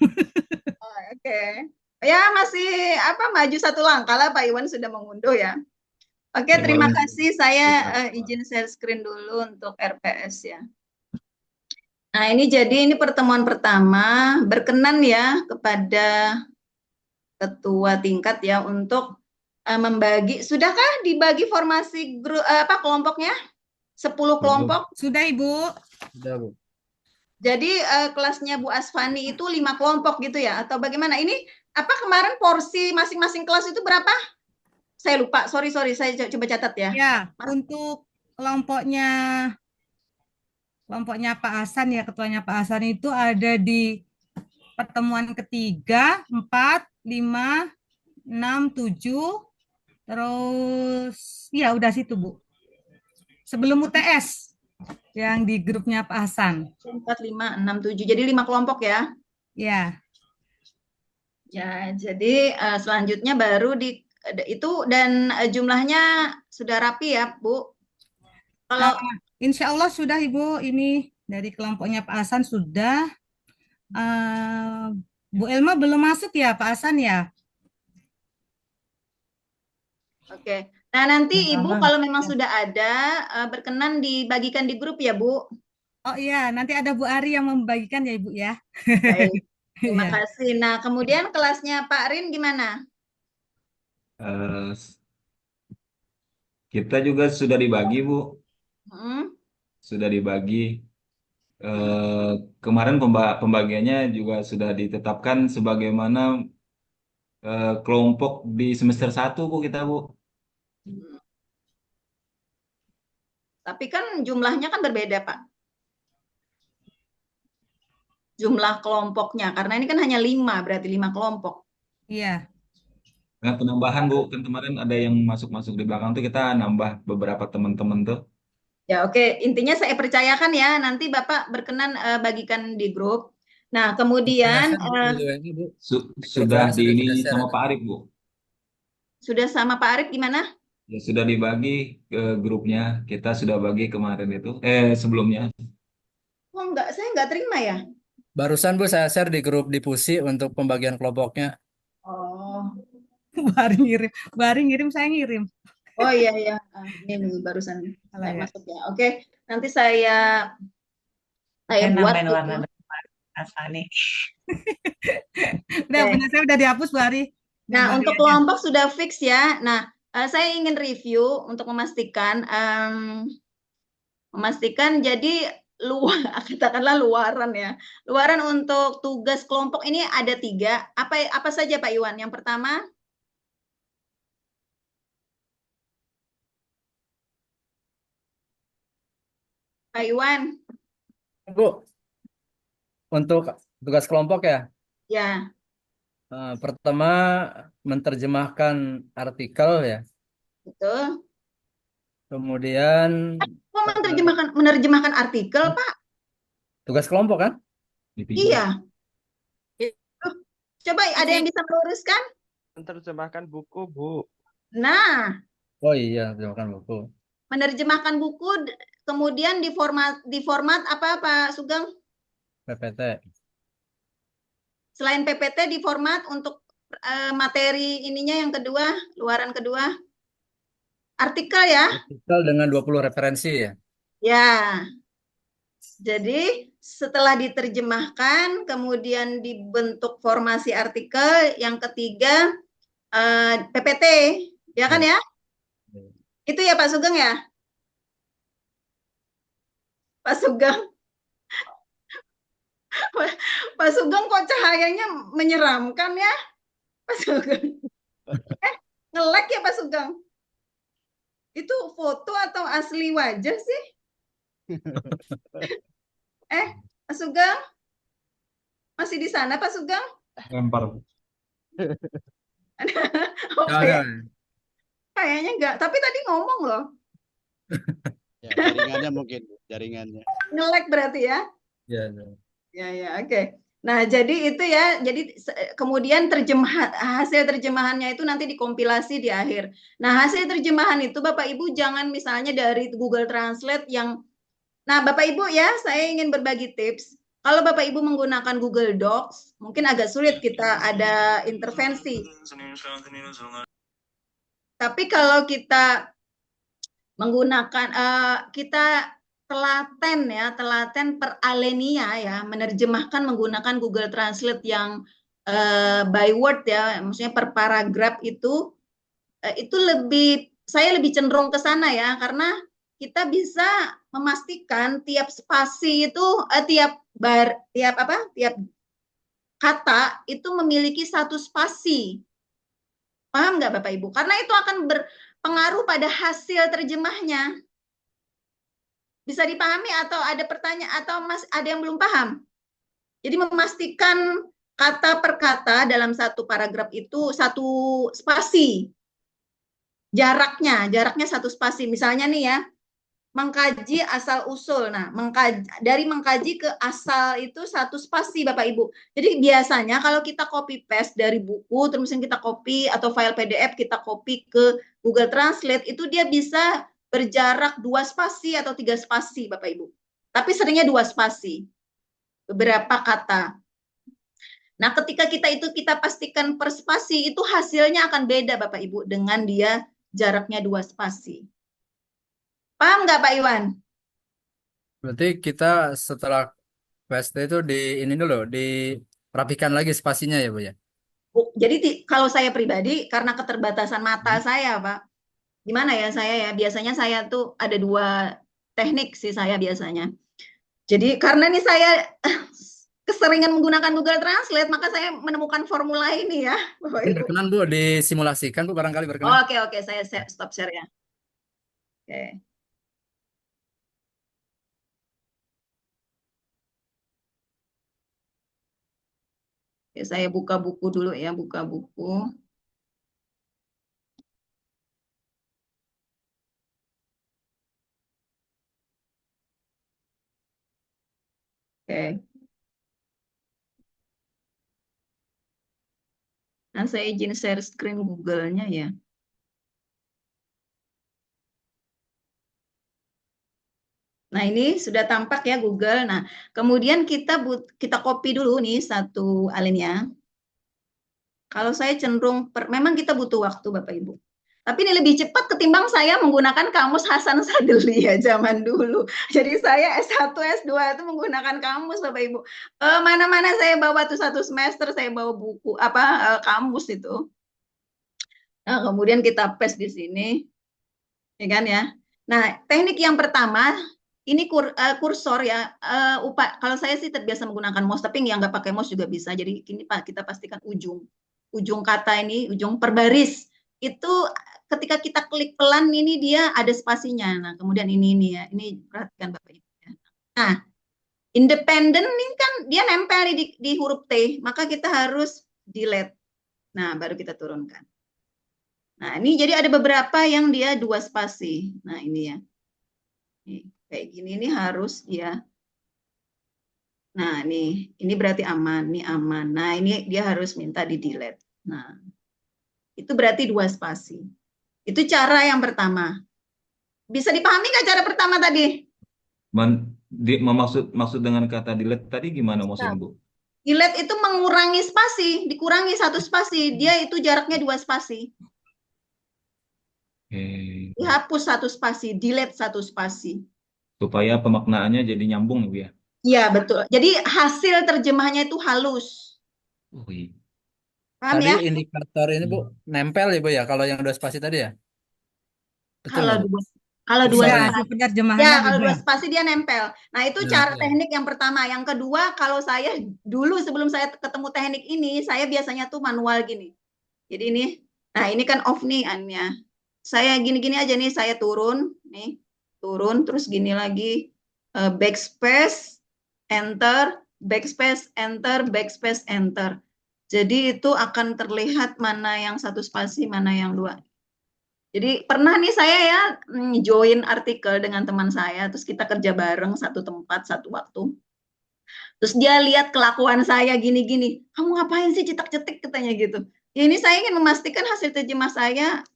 [SPEAKER 1] Oke. Ya masih maju satu langkah lah Pak Iwan sudah mengunduh ya. Oke, terima kasih. Saya izin share screen dulu untuk RPS ya. Nah, ini pertemuan pertama, berkenan ya kepada ketua tingkat ya untuk membagi. Sudahkah dibagi formasi grup kelompoknya? 10 kelompok?
[SPEAKER 3] Sudah Ibu.
[SPEAKER 6] Sudah Bu.
[SPEAKER 1] Jadi kelasnya Bu Asfani itu 5 kelompok gitu ya? Atau bagaimana? Ini kemarin porsi masing-masing kelas itu berapa? Saya lupa, sorry, saya coba catat ya.
[SPEAKER 3] Ya, untuk kelompoknya Pak Hasan ya, ketuanya Pak Hasan itu ada di pertemuan ketiga, 4, 5, 6, 7, terus ya udah situ Bu. Sebelum UTS yang di grupnya Pak Hasan.
[SPEAKER 1] 4, 5, 6, 7, jadi 5 kelompok ya?
[SPEAKER 3] Ya.
[SPEAKER 1] Ya, jadi selanjutnya baru itu dan jumlahnya sudah rapi ya, Bu? Kalau
[SPEAKER 3] insya Allah sudah Ibu, ini dari kelompoknya Pak Hasan sudah. Bu Elma belum masuk ya Pak Hasan ya?
[SPEAKER 1] Oke. Nah nanti Ibu kalau memang sudah ada berkenan dibagikan di grup ya Bu?
[SPEAKER 3] Oh iya, nanti ada Bu Ari yang membagikan ya Ibu ya.
[SPEAKER 1] Baik. Terima kasih. Nah kemudian kelasnya Pak Rin gimana?
[SPEAKER 4] Kita juga sudah dibagi Bu. Sudah dibagi. Kemarin pembagiannya juga sudah ditetapkan sebagaimana kelompok di semester 1 Bu kita Bu.
[SPEAKER 1] Tapi kan jumlahnya kan berbeda Pak. Jumlah kelompoknya, karena ini kan hanya 5, berarti 5 kelompok.
[SPEAKER 3] Iya.
[SPEAKER 4] Nah, penambahan Bu, kan kemarin ada yang masuk-masuk di belakang tuh kita nambah beberapa teman-teman tuh.
[SPEAKER 1] Ya oke, intinya saya percayakan ya, nanti Bapak berkenan bagikan di grup. Nah kemudian
[SPEAKER 4] sudah di ini sama Pak Arif Bu.
[SPEAKER 1] Sudah sama Pak Arif gimana?
[SPEAKER 4] Ya sudah dibagi ke grupnya, kita sudah bagi kemarin itu, sebelumnya.
[SPEAKER 1] Oh enggak, saya enggak terima ya.
[SPEAKER 6] Barusan Bu saya share di grup Difusi untuk pembagian kelompoknya.
[SPEAKER 1] Oh.
[SPEAKER 3] Bari ngirim, saya ngirim.
[SPEAKER 1] Oh iya, ini barusan saya masuk ya. Oke, nanti saya buat
[SPEAKER 7] warna Asani.
[SPEAKER 3] Benar, saya udah dihapus Bu Ari.
[SPEAKER 1] Nah, untuk kelompok sudah fix ya. Nah, saya ingin review untuk memastikan jadi luar, katakanlah luaran ya. Luaran untuk tugas kelompok ini ada 3. Apa saja Pak Iwan? Yang pertama, Pak Iwan,
[SPEAKER 6] Bu, untuk tugas kelompok ya,
[SPEAKER 1] ya,
[SPEAKER 6] pertama menerjemahkan artikel ya,
[SPEAKER 1] betul.
[SPEAKER 6] kemudian
[SPEAKER 1] Kok menerjemahkan artikel, Pak?
[SPEAKER 6] tugas kelompok kan?
[SPEAKER 1] Iya. Loh, coba ada yang bisa meluruskan?
[SPEAKER 5] Menerjemahkan buku, Bu.
[SPEAKER 1] Nah,
[SPEAKER 6] Oh iya, menerjemahkan buku.
[SPEAKER 1] menerjemahkan buku, kemudian di format apa Pak Sugeng?
[SPEAKER 6] PPT.
[SPEAKER 1] Selain PPT di format untuk materi ininya yang kedua, luaran kedua, artikel ya?
[SPEAKER 6] Artikel dengan 20 referensi ya.
[SPEAKER 1] Ya. Jadi setelah diterjemahkan, kemudian dibentuk formasi artikel, yang ketiga PPT, ya kan ya? Itu ya Pak Sugeng ya? Pak Sugeng. Pak Sugeng kok cahayanya menyeramkan ya? Pak Sugeng. Nge-lag ya Pak Sugeng? Itu foto atau asli wajah sih? Pak Sugeng? Masih di sana Pak Sugeng?
[SPEAKER 4] Lempar.
[SPEAKER 1] Oke. Kayaknya enggak, tapi tadi ngomong loh.
[SPEAKER 2] Ya, jaringannya mungkin, jaringannya.
[SPEAKER 1] Nge-lag berarti ya?
[SPEAKER 6] Ya,
[SPEAKER 1] Ya, oke. Nah, jadi itu ya, jadi kemudian hasil terjemahannya itu nanti dikompilasi di akhir. Nah, hasil terjemahan itu Bapak Ibu jangan misalnya dari Google Translate yang, nah Bapak Ibu ya, saya ingin berbagi tips. Kalau Bapak Ibu menggunakan Google Docs, mungkin agak sulit kita ada intervensi. Tapi kalau kita menggunakan, kita telaten per alinea ya, menerjemahkan menggunakan Google Translate yang by word ya, maksudnya per paragraf itu saya lebih cenderung ke sana ya, karena kita bisa memastikan tiap spasi itu tiap kata itu memiliki satu spasi. Paham nggak Bapak Ibu? Karena itu akan berpengaruh pada hasil terjemahnya. Bisa dipahami atau ada pertanyaan atau ada yang belum paham? Jadi memastikan kata per kata dalam satu paragraf itu satu spasi. Jaraknya satu spasi. Misalnya nih ya, mengkaji asal usul. Nah, dari mengkaji ke asal itu satu spasi Bapak Ibu. Jadi biasanya kalau kita copy paste dari buku, terus kita copy atau file PDF kita copy ke Google Translate, itu dia bisa berjarak 2 spasi atau 3 spasi Bapak Ibu. Tapi seringnya 2 spasi. Beberapa kata. Nah, ketika kita pastikan per spasi, itu hasilnya akan beda Bapak Ibu dengan dia jaraknya 2 spasi. Paham nggak Pak Iwan?
[SPEAKER 6] berarti kita setelah paste itu ini dulu, dirapikan lagi spasinya ya, Bu ya?
[SPEAKER 1] Jadi kalau saya pribadi, karena keterbatasan mata saya, Pak, gimana ya saya ya, biasanya saya tuh ada 2 teknik sih saya biasanya. Jadi karena nih saya keseringan menggunakan Google Translate, maka saya menemukan formula ini ya.
[SPEAKER 6] Berkenan Bu, disimulasikan Bu, barangkali berkenan.
[SPEAKER 1] Oke, saya stop share ya. Oke. Oke, saya buka buku dulu ya, buka buku. Oke. Nah, saya izin share screen Google-nya ya. Nah, ini sudah tampak ya Google. Nah, kemudian kita copy dulu nih satu alinea. Kalau saya cenderung memang kita butuh waktu Bapak Ibu. Tapi ini lebih cepat ketimbang saya menggunakan kamus Hasan Sadili ya zaman dulu. Jadi saya S1, S2 itu menggunakan kamus Bapak Ibu. Mana-mana saya bawa tuh satu semester saya bawa buku kamus itu. Nah, kemudian kita paste di sini. Ya kan ya. Nah, teknik yang pertama ini kursor ya. Kalau saya sih terbiasa menggunakan mouse, tapi yang nggak pakai mouse juga bisa. Jadi ini Pak, kita pastikan ujung kata ini, ujung per baris itu ketika kita klik pelan ini dia ada spasinya. Nah, kemudian ini ya, ini perhatikan Bapak Ibu ya. Nah, independen ini kan dia nempel di huruf T, maka kita harus delete. Nah, baru kita turunkan. Nah, ini jadi ada beberapa yang dia 2 spasi. Nah, ini ya. Nih, kayak gini ini harus dia. Nah, ini berarti aman, ini aman. Nah, ini dia harus minta di delete. Nah, itu berarti 2 spasi. Itu cara yang pertama. Bisa dipahami nggak cara pertama tadi?
[SPEAKER 4] Maksud dengan kata delete tadi gimana maksudnya, Bu?
[SPEAKER 1] Delete itu mengurangi spasi, dikurangi 1 spasi. Dia itu jaraknya 2 spasi. Dihapus 1 spasi, delete 1 spasi.
[SPEAKER 4] Supaya pemaknaannya jadi nyambung, Bu ya?
[SPEAKER 1] Iya, betul. Jadi hasil terjemahnya itu halus.
[SPEAKER 4] Oh, iya.
[SPEAKER 1] Paham
[SPEAKER 6] Tadi
[SPEAKER 1] ya?
[SPEAKER 6] indikator ini Bu nempel ya Bu ya kalau yang 2 spasi tadi ya? Betul
[SPEAKER 1] Kalau
[SPEAKER 6] nggak, Bu?
[SPEAKER 1] kalau 2
[SPEAKER 3] Bisa,
[SPEAKER 6] Kursornya.
[SPEAKER 3] hasil penerjemahannya
[SPEAKER 1] ya, kalau 2
[SPEAKER 3] bisa.
[SPEAKER 1] spasi dia nempel. Nah, itu
[SPEAKER 6] Nah,
[SPEAKER 1] cara
[SPEAKER 6] iya.
[SPEAKER 1] teknik yang pertama. Yang kedua, kalau saya dulu sebelum saya ketemu teknik ini, saya biasanya tuh manual gini. Jadi ini, nah ini kan off nih annya. Saya gini-gini aja nih, saya turun, terus gini lagi, backspace, enter, backspace, enter, backspace, enter. Jadi itu akan terlihat mana yang 1 spasi, mana yang 2. Jadi pernah nih saya ya join artikel dengan teman saya, terus kita kerja bareng satu tempat, satu waktu. Terus dia lihat kelakuan saya gini-gini, kamu ngapain sih cetak-cetik katanya gitu. Ya ini saya ingin memastikan hasil terjemah saya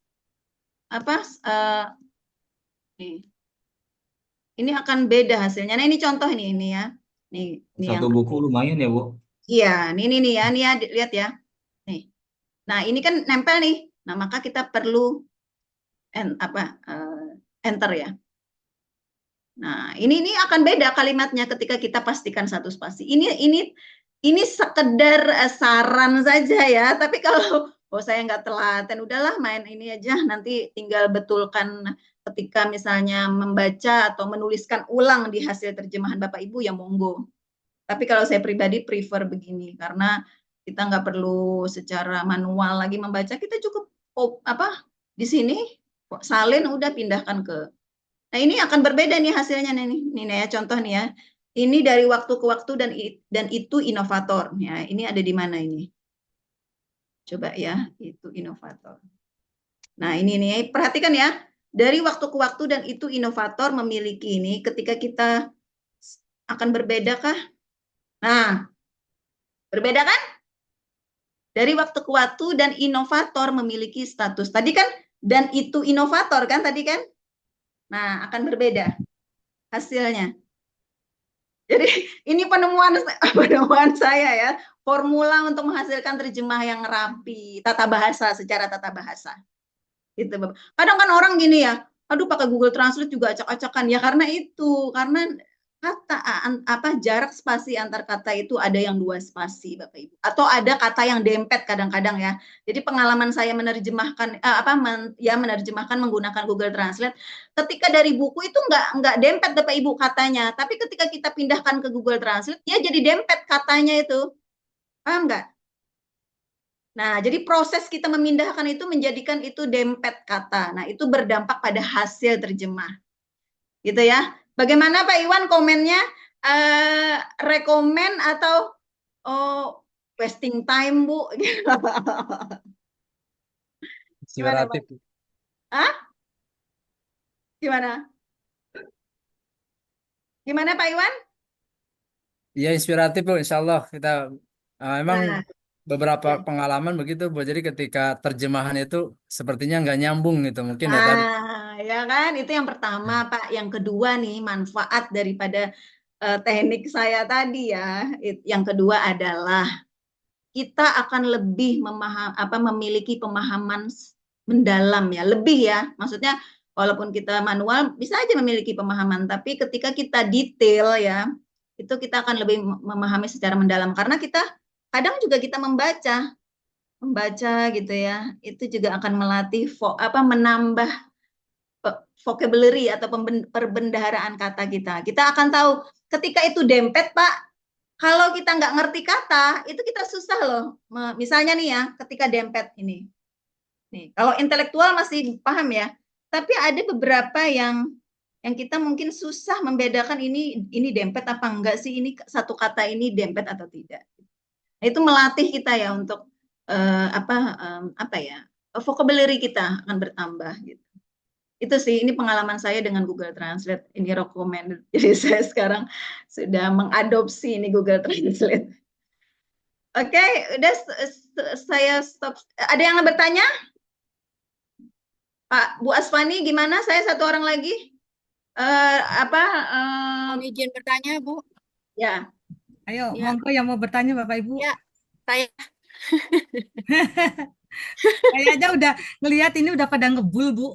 [SPEAKER 1] ini akan beda hasilnya. Nah ini contoh ini ya. Nih
[SPEAKER 4] Satu
[SPEAKER 1] yang
[SPEAKER 4] buku lumayan ya, Bu?
[SPEAKER 1] iya, nih ya, lihat ya. Nih. Nah, ini kan nempel nih. Nah, maka kita perlu enter ya. Nah, ini akan beda kalimatnya ketika kita pastikan 1 spasi. Ini sekedar saran saja ya. Tapi kalau saya nggak telaten, udahlah main ini aja. Nanti tinggal betulkan ketika misalnya membaca atau menuliskan ulang di hasil terjemahan Bapak Ibu ya monggo. Tapi kalau saya pribadi prefer begini karena kita nggak perlu secara manual lagi membaca. Kita cukup di sini salin udah pindahkan ke. Nah, ini akan berbeda nih hasilnya nih ya contoh nih ya. Ini dari waktu ke waktu dan itu inovator. Ya, ini ada di mana ini? Coba ya, itu inovator. Nah, ini nih perhatikan ya. Dari waktu ke waktu dan itu inovator memiliki ini ketika kita akan berbedakah? Nah, berbeda kan? Dari waktu ke waktu dan inovator memiliki status. Tadi kan dan itu inovator kan tadi kan? Nah, akan berbeda hasilnya. Jadi ini penemuan saya ya, formula untuk menghasilkan terjemah yang rapi, secara tata bahasa. Gitu. Kadang kan orang gini ya, aduh pakai Google Translate juga acak-acakan ya karena kata jarak spasi antar kata itu ada yang 2 spasi Bapak Ibu atau ada kata yang dempet kadang-kadang ya. Jadi pengalaman saya menerjemahkan menerjemahkan menggunakan Google Translate ketika dari buku itu nggak dempet Bapak Ibu katanya, tapi ketika kita pindahkan ke Google Translate dia jadi dempet katanya itu. Paham nggak? Nah, jadi proses kita memindahkan itu menjadikan itu dempet kata. Nah, itu berdampak pada hasil terjemah. Gitu ya. Bagaimana Pak Iwan komennya? Rekomen atau wasting time, Bu?
[SPEAKER 6] Inspiratif.
[SPEAKER 1] Hah? Gimana? Gimana Pak Iwan?
[SPEAKER 6] Iya inspiratif Bu, insya Allah kita emang
[SPEAKER 1] Nah,
[SPEAKER 6] beberapa
[SPEAKER 1] ya.
[SPEAKER 6] pengalaman begitu Bu. Jadi ketika terjemahan itu sepertinya nggak nyambung gitu, mungkin ya tadi.
[SPEAKER 1] Ya kan, itu yang pertama Pak. Yang kedua nih, manfaat daripada teknik saya tadi ya. Yang kedua adalah kita akan lebih memiliki pemahaman mendalam ya, lebih ya. Maksudnya walaupun kita manual bisa aja memiliki pemahaman, tapi ketika kita detail ya, itu kita akan lebih memahami secara mendalam karena kita kadang juga kita membaca gitu ya. Itu juga akan melatih menambah vocabulary atau perbendaharaan kata kita. Kita akan tahu ketika itu dempet, Pak. Kalau kita nggak ngerti kata, itu kita susah loh. Misalnya nih ya, ketika dempet ini. Nih, kalau intelektual masih paham ya. Tapi ada beberapa yang kita mungkin susah membedakan ini dempet apa enggak sih, ini satu kata ini dempet atau tidak. Nah, itu melatih kita ya untuk vocabulary kita akan bertambah gitu. Itu sih, ini pengalaman saya dengan Google Translate, ini recommended. Jadi saya sekarang sudah mengadopsi ini Google Translate. Oke, udah saya stop. Ada yang bertanya? Pak Bu Asfani gimana? Saya satu orang lagi.
[SPEAKER 8] Mohon izin bertanya, Bu.
[SPEAKER 1] Ya.
[SPEAKER 3] Ayo,
[SPEAKER 8] Ya.
[SPEAKER 3] monggo yang mau bertanya Bapak Ibu.
[SPEAKER 8] Ya, saya.
[SPEAKER 3] Saya aja udah ngelihat ini udah pada ngebul, Bu.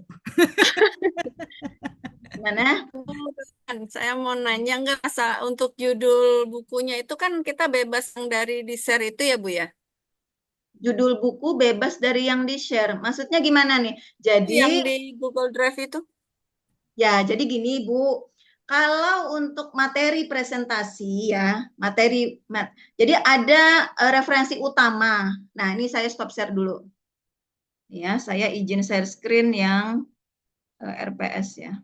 [SPEAKER 1] Gimana?
[SPEAKER 8] Saya mau nanya nggak untuk judul bukunya itu kan kita bebas yang dari di-share itu ya, Bu ya?
[SPEAKER 1] Judul buku bebas dari yang di-share. Maksudnya gimana nih? Jadi
[SPEAKER 8] yang di Google Drive itu?
[SPEAKER 1] Ya, jadi gini Bu, kalau untuk materi presentasi ya, jadi ada referensi utama. Nah, ini saya stop share dulu. Ya, saya izin share screen yang RPS ya.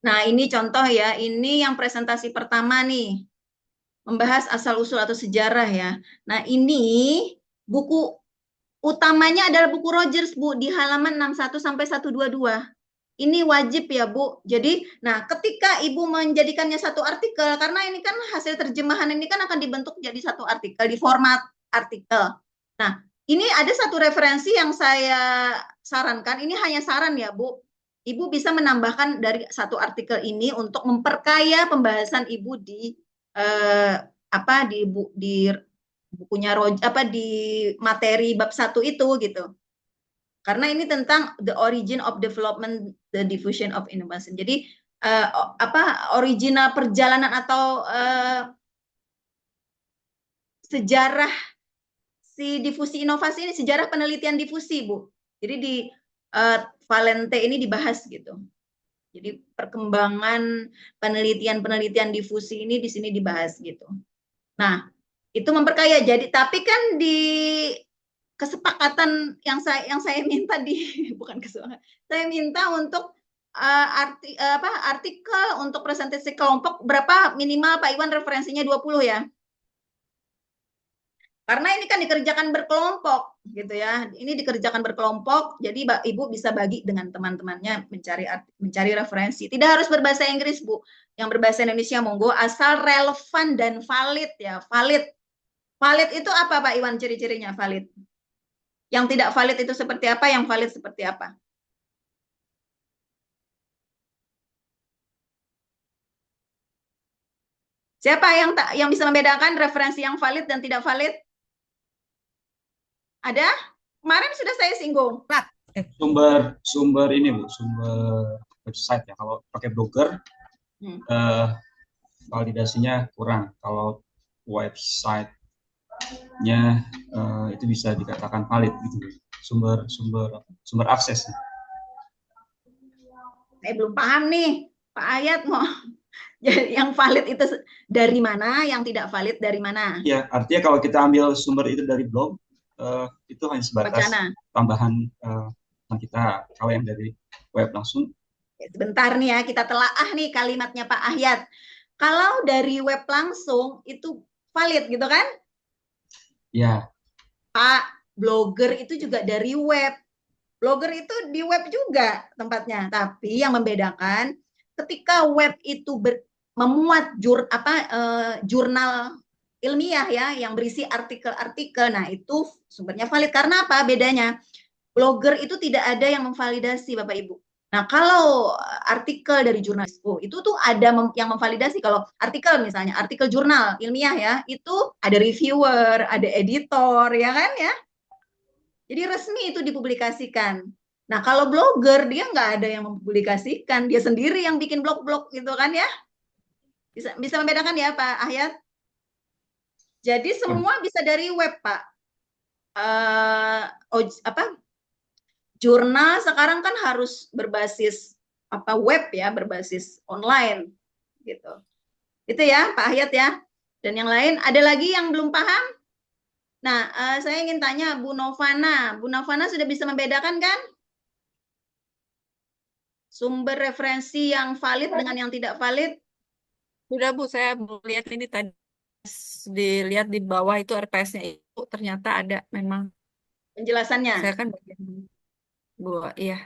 [SPEAKER 1] Nah, ini contoh ya, ini yang presentasi pertama nih. Membahas asal-usul atau sejarah ya. Nah, ini buku utamanya adalah buku Rogers, Bu, di halaman 61 sampai 122. Ini wajib ya, Bu. Jadi, nah ketika Ibu menjadikannya satu artikel, karena ini kan hasil terjemahan ini kan akan dibentuk jadi satu artikel, di format artikel. Nah, ini ada satu referensi yang saya sarankan, ini hanya saran ya, Bu. Ibu bisa menambahkan dari satu artikel ini untuk memperkaya pembahasan Ibu di bukunya di materi bab 1 itu gitu. Karena ini tentang the origin of development, the diffusion of innovation. Jadi original perjalanan atau sejarah si difusi inovasi ini, sejarah penelitian difusi, Bu. Jadi di Valente ini dibahas gitu. Jadi perkembangan penelitian difusi ini di sini dibahas gitu. Nah, itu memperkaya. Jadi tapi kan di kesepakatan yang saya minta bukan kesepakatan. Saya minta untuk artikel untuk presentasi kelompok berapa minimal Pak Iwan referensinya 20 ya. Karena ini kan dikerjakan berkelompok gitu ya. Ini dikerjakan berkelompok, jadi Ibu bisa bagi dengan teman-temannya mencari referensi. Tidak harus berbahasa Inggris, Bu. Yang berbahasa Indonesia monggo, asal relevan dan valid ya. Valid. Valid itu apa Pak Iwan ciri-cirinya valid? Yang tidak valid itu seperti apa, yang valid seperti apa? Siapa yang bisa membedakan referensi yang valid dan tidak valid? Ada? Kemarin sudah saya singgung.
[SPEAKER 9] Sumber ini Bu, sumber website ya. Kalau pakai Blogger, validasinya kurang. Kalau website-nya itu bisa dikatakan valid gitu. Sumber akses.
[SPEAKER 1] Saya belum paham nih, Pak Ayat mau. Jadi yang valid itu dari mana, yang tidak valid dari mana?
[SPEAKER 9] Ya, artinya kalau kita ambil sumber itu dari blog, itu hanya sebatas tambahan kita. Kalau yang dari web langsung.
[SPEAKER 1] Sebentar nih ya, kita telaah nih kalimatnya Pak Ayat. Kalau dari web langsung itu valid gitu kan?
[SPEAKER 9] Ya.
[SPEAKER 1] Pak, Blogger itu juga dari web. Blogger itu di web juga tempatnya. Tapi yang membedakan ketika web itu memuat jurnal ilmiah ya yang berisi artikel-artikel. Nah, itu sumbernya valid. Karena apa bedanya? Blogger itu tidak ada yang memvalidasi Bapak Ibu. Nah, kalau artikel dari jurnal itu tuh ada yang memvalidasi. Kalau artikel misalnya, artikel jurnal ilmiah ya, itu ada reviewer, ada editor, ya kan ya. Jadi resmi itu dipublikasikan. Nah, kalau blogger dia nggak ada yang mempublikasikan, dia sendiri yang bikin blog-blog gitu kan ya. Bisa membedakan ya Pak Ayat? Jadi semua bisa dari web Pak. Jurnal sekarang kan harus berbasis web ya, berbasis online gitu. Itu ya Pak Hayat ya. Dan yang lain, ada lagi yang belum paham? Nah, saya ingin tanya Bu Novana. Bu Novana sudah bisa membedakan kan? Sumber referensi yang valid dengan yang tidak valid?
[SPEAKER 8] Sudah Bu, saya melihat ini tadi dilihat di bawah itu RPS-nya itu ternyata ada memang
[SPEAKER 1] penjelasannya.
[SPEAKER 8] Saya kan bagian Bu, iya.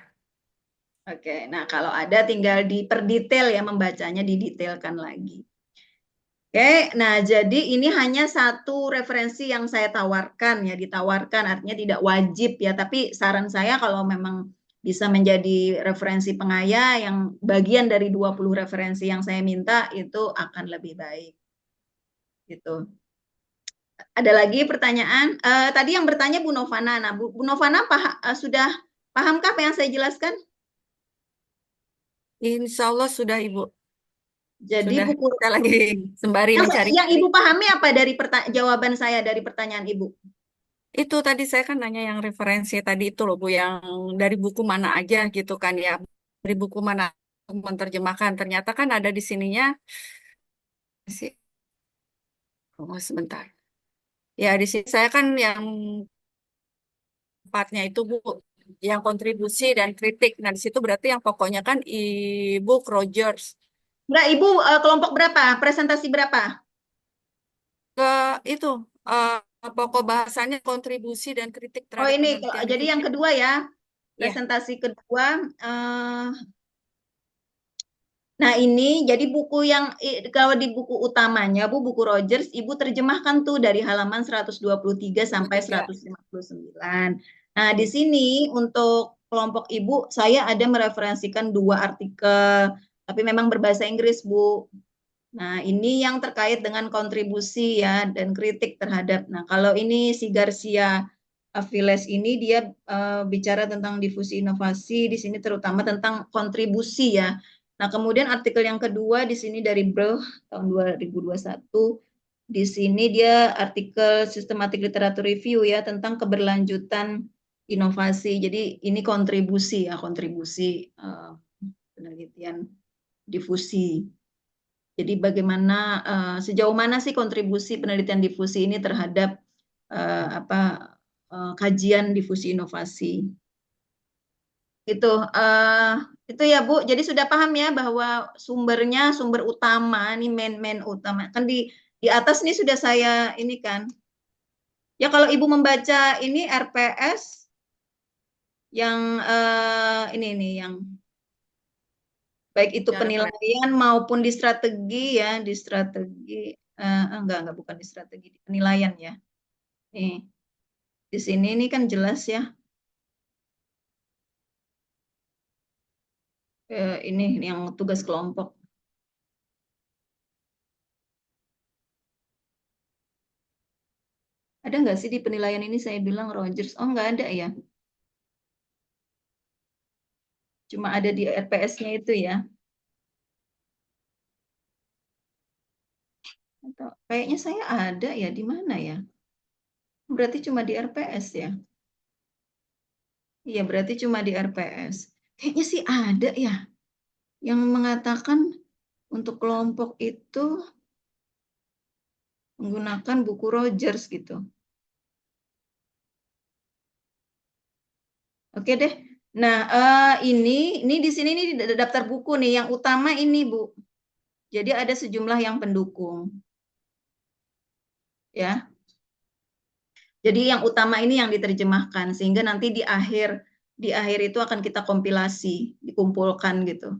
[SPEAKER 1] Oke, nah kalau ada tinggal diperdetail ya, membacanya didetailkan lagi. Oke, nah jadi ini hanya satu referensi yang saya tawarkan ya, ditawarkan artinya tidak wajib ya, tapi saran saya kalau memang bisa menjadi referensi pengaya yang bagian dari 20 referensi yang saya minta itu akan lebih baik. Gitu. Ada lagi pertanyaan? Tadi yang bertanya Bu Novana. Nah, Bu Novana sudah pahamkah apa yang saya jelaskan?
[SPEAKER 8] Insya Allah sudah Ibu.
[SPEAKER 1] Jadi
[SPEAKER 8] sudah,
[SPEAKER 1] buku
[SPEAKER 8] kita lagi sembari mencari.
[SPEAKER 1] Yang Ibu pahami apa dari jawaban saya dari pertanyaan Ibu?
[SPEAKER 8] Itu tadi saya kan nanya yang referensi tadi itu loh Bu, yang dari buku mana aja gitu kan ya. Dari buku mana menerjemahkan. Ternyata kan ada di sininya. Oh, sebentar. Ya di sini saya kan yang empatnya itu Bu, yang kontribusi dan kritik. Nah di situ berarti yang pokoknya kan e-book Rogers.
[SPEAKER 1] Enggak, Ibu kelompok berapa? Presentasi berapa?
[SPEAKER 8] Ke itu pokok bahasanya kontribusi dan kritik terhadap
[SPEAKER 1] ini
[SPEAKER 8] penelitian
[SPEAKER 1] jadi yang kedua ya, presentasi kedua. Nah ini jadi buku yang kalau di buku utamanya Bu, buku Rogers, Ibu terjemahkan tuh dari halaman 123 sampai 159. Nah di sini untuk kelompok Ibu saya ada mereferensikan 2 artikel, tapi memang berbahasa Inggris Bu. Nah, ini yang terkait dengan kontribusi ya dan kritik terhadap. Nah, kalau ini si Garcia Aviles ini dia bicara tentang difusi inovasi, di sini terutama tentang kontribusi ya. Nah, kemudian artikel yang kedua di sini dari Bruh tahun 2021. Di sini dia artikel Systematic Literature Review ya tentang keberlanjutan inovasi. Jadi ini kontribusi ya, kontribusi penelitian difusi. Jadi bagaimana sejauh mana sih kontribusi penelitian difusi ini terhadap kajian difusi inovasi. Itu ya Bu. Jadi sudah paham ya bahwa sumbernya sumber utama ini main utama. Kan di atas ini sudah saya ini kan. Ya kalau Ibu membaca ini RPS yang ini yang baik itu penilaian maupun di strategi ya, di strategi enggak bukan di strategi, di penilaian ya. Nih. Di sini ini kan jelas ya. Ini yang tugas kelompok. Ada nggak sih di penilaian ini saya bilang Rogers? Oh, nggak ada ya. Cuma ada di RPS-nya itu ya. Atau kayaknya saya ada ya, di mana ya? Berarti cuma di RPS ya. Iya, berarti cuma di RPS. Kayaknya sih ada ya. Yang mengatakan untuk kelompok itu menggunakan buku Rogers gitu. Oke deh. Nah, ini di sini nih daftar buku nih. Yang utama ini, Bu. Jadi ada sejumlah yang pendukung. Ya. Jadi yang utama ini yang diterjemahkan sehingga nanti di akhir itu akan kita kompilasi, dikumpulkan gitu.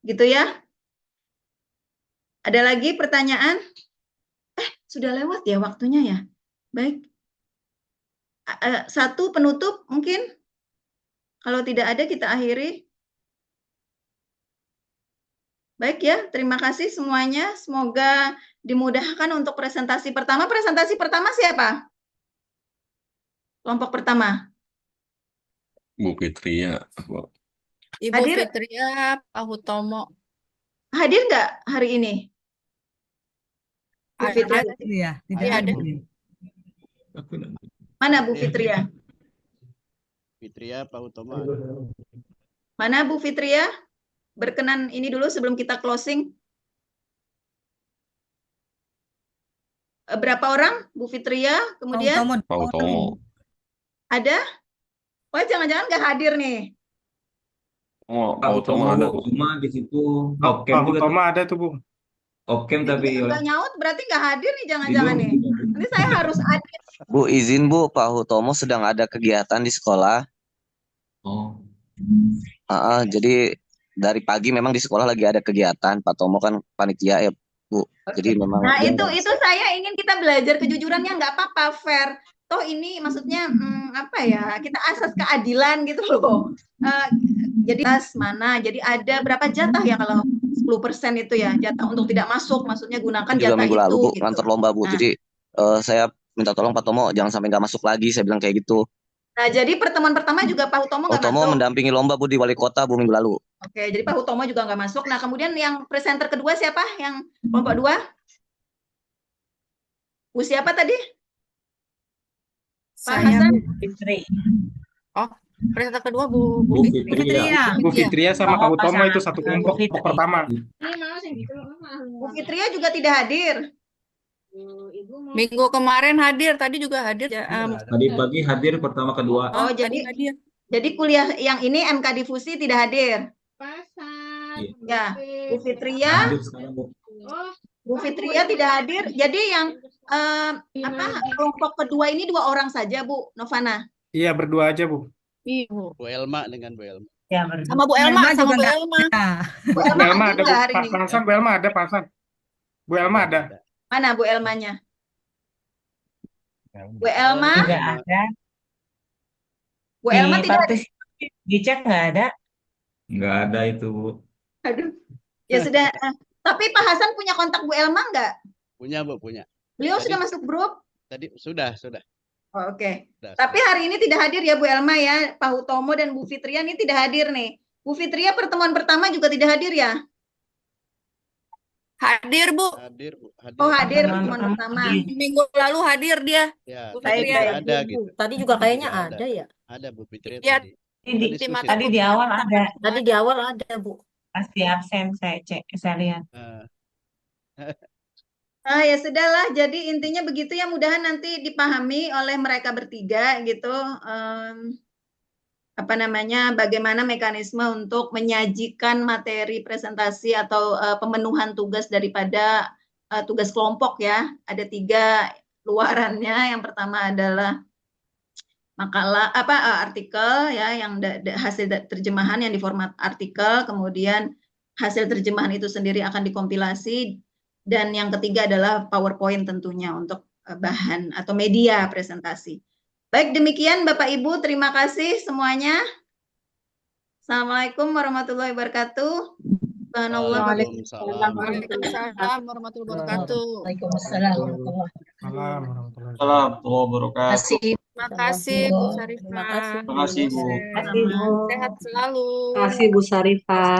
[SPEAKER 1] Gitu ya? Ada lagi pertanyaan? Sudah lewat ya waktunya ya. Baik. Satu penutup mungkin? Kalau tidak ada kita akhiri. Baik ya, terima kasih semuanya. Semoga dimudahkan untuk presentasi pertama. Presentasi pertama siapa? Kelompok pertama.
[SPEAKER 10] Bu Fitria.
[SPEAKER 8] Ibu
[SPEAKER 1] Hadir?
[SPEAKER 8] Fitria, Pak Hutomo.
[SPEAKER 1] Hadir nggak hari ini? Bu Fitria?
[SPEAKER 3] Ya, tidak
[SPEAKER 8] ada.
[SPEAKER 1] Mana Bu Fitria?
[SPEAKER 2] Fitria, Pak Utomo ada.
[SPEAKER 1] Mana Bu Fitria? Berkenan ini dulu sebelum kita closing. Berapa orang? Bu Fitria, kemudian
[SPEAKER 10] Pak Utomo.
[SPEAKER 1] ada? Wah, jangan-jangan nggak hadir nih.
[SPEAKER 10] Oh,
[SPEAKER 4] Pak
[SPEAKER 10] Pak Utomo ada.
[SPEAKER 4] cuma di situ
[SPEAKER 11] Pak
[SPEAKER 4] Opkem juga
[SPEAKER 11] Hutomo ada tuh, Bu.
[SPEAKER 4] Opkem tapi
[SPEAKER 1] Nggak nyaut berarti nggak hadir nih jangan-jangan nih. Nanti saya harus hadir.
[SPEAKER 12] Bu, izin Bu, Pak Hutomo sedang ada kegiatan di sekolah.
[SPEAKER 4] Oh.
[SPEAKER 12] Jadi dari pagi memang di sekolah lagi ada kegiatan. Pak Tomo kan panitia ya, Bu. Jadi memang.
[SPEAKER 1] Nah, itu saya ingin kita belajar kejujurannya, nggak apa-apa, fair. Toh ini maksudnya apa ya? Kita asas keadilan gitu loh. Jadi mana? Jadi ada berapa jatah ya kalau 10% itu ya jatah untuk tidak masuk, maksudnya gunakan
[SPEAKER 12] juga
[SPEAKER 1] jatah
[SPEAKER 12] minggu
[SPEAKER 1] itu.
[SPEAKER 12] lalu Bu,
[SPEAKER 1] gitu.
[SPEAKER 12] ngantor lomba Bu.
[SPEAKER 1] Nah.
[SPEAKER 12] Jadi saya minta tolong Pak Tomo jangan sampai nggak masuk lagi. Saya bilang kayak gitu.
[SPEAKER 1] Nah, jadi pertemuan pertama juga Pak Hutomo nggak
[SPEAKER 12] Hutomo
[SPEAKER 1] masuk.
[SPEAKER 12] mendampingi lomba Bu di wali kota Bu minggu lalu.
[SPEAKER 1] Oke, jadi Pak Hutomo juga nggak masuk. Nah, kemudian yang presenter kedua siapa? Yang kelompok 2? Bu siapa tadi? Pak
[SPEAKER 8] Saya
[SPEAKER 1] Hasan?
[SPEAKER 8] Bu Fitri. Oh, presenter kedua Bu
[SPEAKER 4] Bu
[SPEAKER 8] Fitria.
[SPEAKER 11] Bu Fitria sama Pak Hutomo
[SPEAKER 7] pasangan
[SPEAKER 11] itu satu kelompok pertama.
[SPEAKER 1] Bu Fitria juga tidak hadir.
[SPEAKER 8] Minggu kemarin hadir, tadi juga hadir.
[SPEAKER 4] Tadi pagi hadir pertama kedua.
[SPEAKER 1] Oh,
[SPEAKER 8] tadi hadir.
[SPEAKER 1] Jadi kuliah yang ini MK Difusi tidak hadir. Ya, Bu Fitria.
[SPEAKER 4] Hadir sekarang, Bu.
[SPEAKER 1] Bu Fitria tidak hadir. Jadi yang kelompok kedua ini 2 orang saja, Bu Novana.
[SPEAKER 11] Iya, berdua aja, Bu.
[SPEAKER 8] Iya.
[SPEAKER 2] Bu Elma dengan Bu Elma.
[SPEAKER 7] Ya,
[SPEAKER 8] Sama Bu Elma, sama Bu
[SPEAKER 3] juga
[SPEAKER 8] Elma.
[SPEAKER 1] Bu
[SPEAKER 11] Bu
[SPEAKER 1] Elma
[SPEAKER 11] Elma
[SPEAKER 1] hadir
[SPEAKER 11] ada, Bu.
[SPEAKER 1] nggak hari
[SPEAKER 11] Pak
[SPEAKER 1] ini?
[SPEAKER 11] Hasan, Bu Elma ada, Pak Hasan. Bu Elma ada.
[SPEAKER 1] Mana Bu Elmanya? Bu Elma?
[SPEAKER 7] juga ada.
[SPEAKER 1] Bu Elma
[SPEAKER 7] Di
[SPEAKER 1] tidak hadir.
[SPEAKER 7] dicek nggak ada.
[SPEAKER 4] Nggak ada itu, Bu.
[SPEAKER 1] Aduh. Ya sudah. Tapi Pak Hasan punya kontak Bu Elma nggak?
[SPEAKER 2] Punya Bu, punya.
[SPEAKER 1] Beliau
[SPEAKER 2] Tadi-
[SPEAKER 1] sudah masuk grup?
[SPEAKER 2] Tadi sudah.
[SPEAKER 1] Oh, Oke.
[SPEAKER 2] Sudah.
[SPEAKER 1] Tapi hari ini tidak hadir ya Bu Elma ya. Pak Hutomo dan Bu Fitria ini tidak hadir nih. Bu Fitria pertemuan pertama juga tidak hadir ya?
[SPEAKER 8] Hadir, Bu.
[SPEAKER 2] Hadir, Bu.
[SPEAKER 1] Oh, hadir
[SPEAKER 7] Pertemuan
[SPEAKER 1] pertemuan
[SPEAKER 7] pertama
[SPEAKER 1] pertama.
[SPEAKER 8] Minggu lalu hadir dia.
[SPEAKER 2] Ya,
[SPEAKER 8] Bu
[SPEAKER 2] tadi
[SPEAKER 8] Fitria.
[SPEAKER 2] tidak ada gitu.
[SPEAKER 13] Tadi juga kayaknya
[SPEAKER 2] Tidak
[SPEAKER 13] ada ya.
[SPEAKER 2] Ada Bu Fitria
[SPEAKER 8] Ya,
[SPEAKER 2] tadi.
[SPEAKER 7] Di,
[SPEAKER 2] Diskusi
[SPEAKER 8] mata
[SPEAKER 7] tadi di awal ada.
[SPEAKER 13] Tadi di awal ada, Bu.
[SPEAKER 7] Pasti absen saya lihat.
[SPEAKER 1] Ya sudahlah, jadi intinya begitu ya, mudahan nanti dipahami oleh mereka bertiga gitu. Bagaimana mekanisme untuk menyajikan materi presentasi atau pemenuhan tugas daripada tugas kelompok ya. Ada 3 luarannya. Yang pertama adalah makalah artikel ya, yang hasil terjemahan yang di format artikel, kemudian hasil terjemahan itu sendiri akan dikompilasi, dan yang ketiga adalah PowerPoint tentunya untuk bahan atau media presentasi. Baik, demikian Bapak Ibu, terima kasih semuanya. Assalamualaikum warahmatullahi wabarakatuh.
[SPEAKER 2] Waalaikumsalam.
[SPEAKER 8] Waalaikumsalam warahmatullahi wabarakatuh.
[SPEAKER 13] Waalaikumsalam.
[SPEAKER 11] Assalamualaikum.
[SPEAKER 9] Warahmatullahi wabarakatuh.
[SPEAKER 8] Terima kasih Bu Sarifah.
[SPEAKER 13] Terima kasih.
[SPEAKER 9] Terima kasih, Bu.
[SPEAKER 7] Terima kasih, Bu.
[SPEAKER 8] Sehat selalu.
[SPEAKER 13] Terima kasih Bu Sarifah.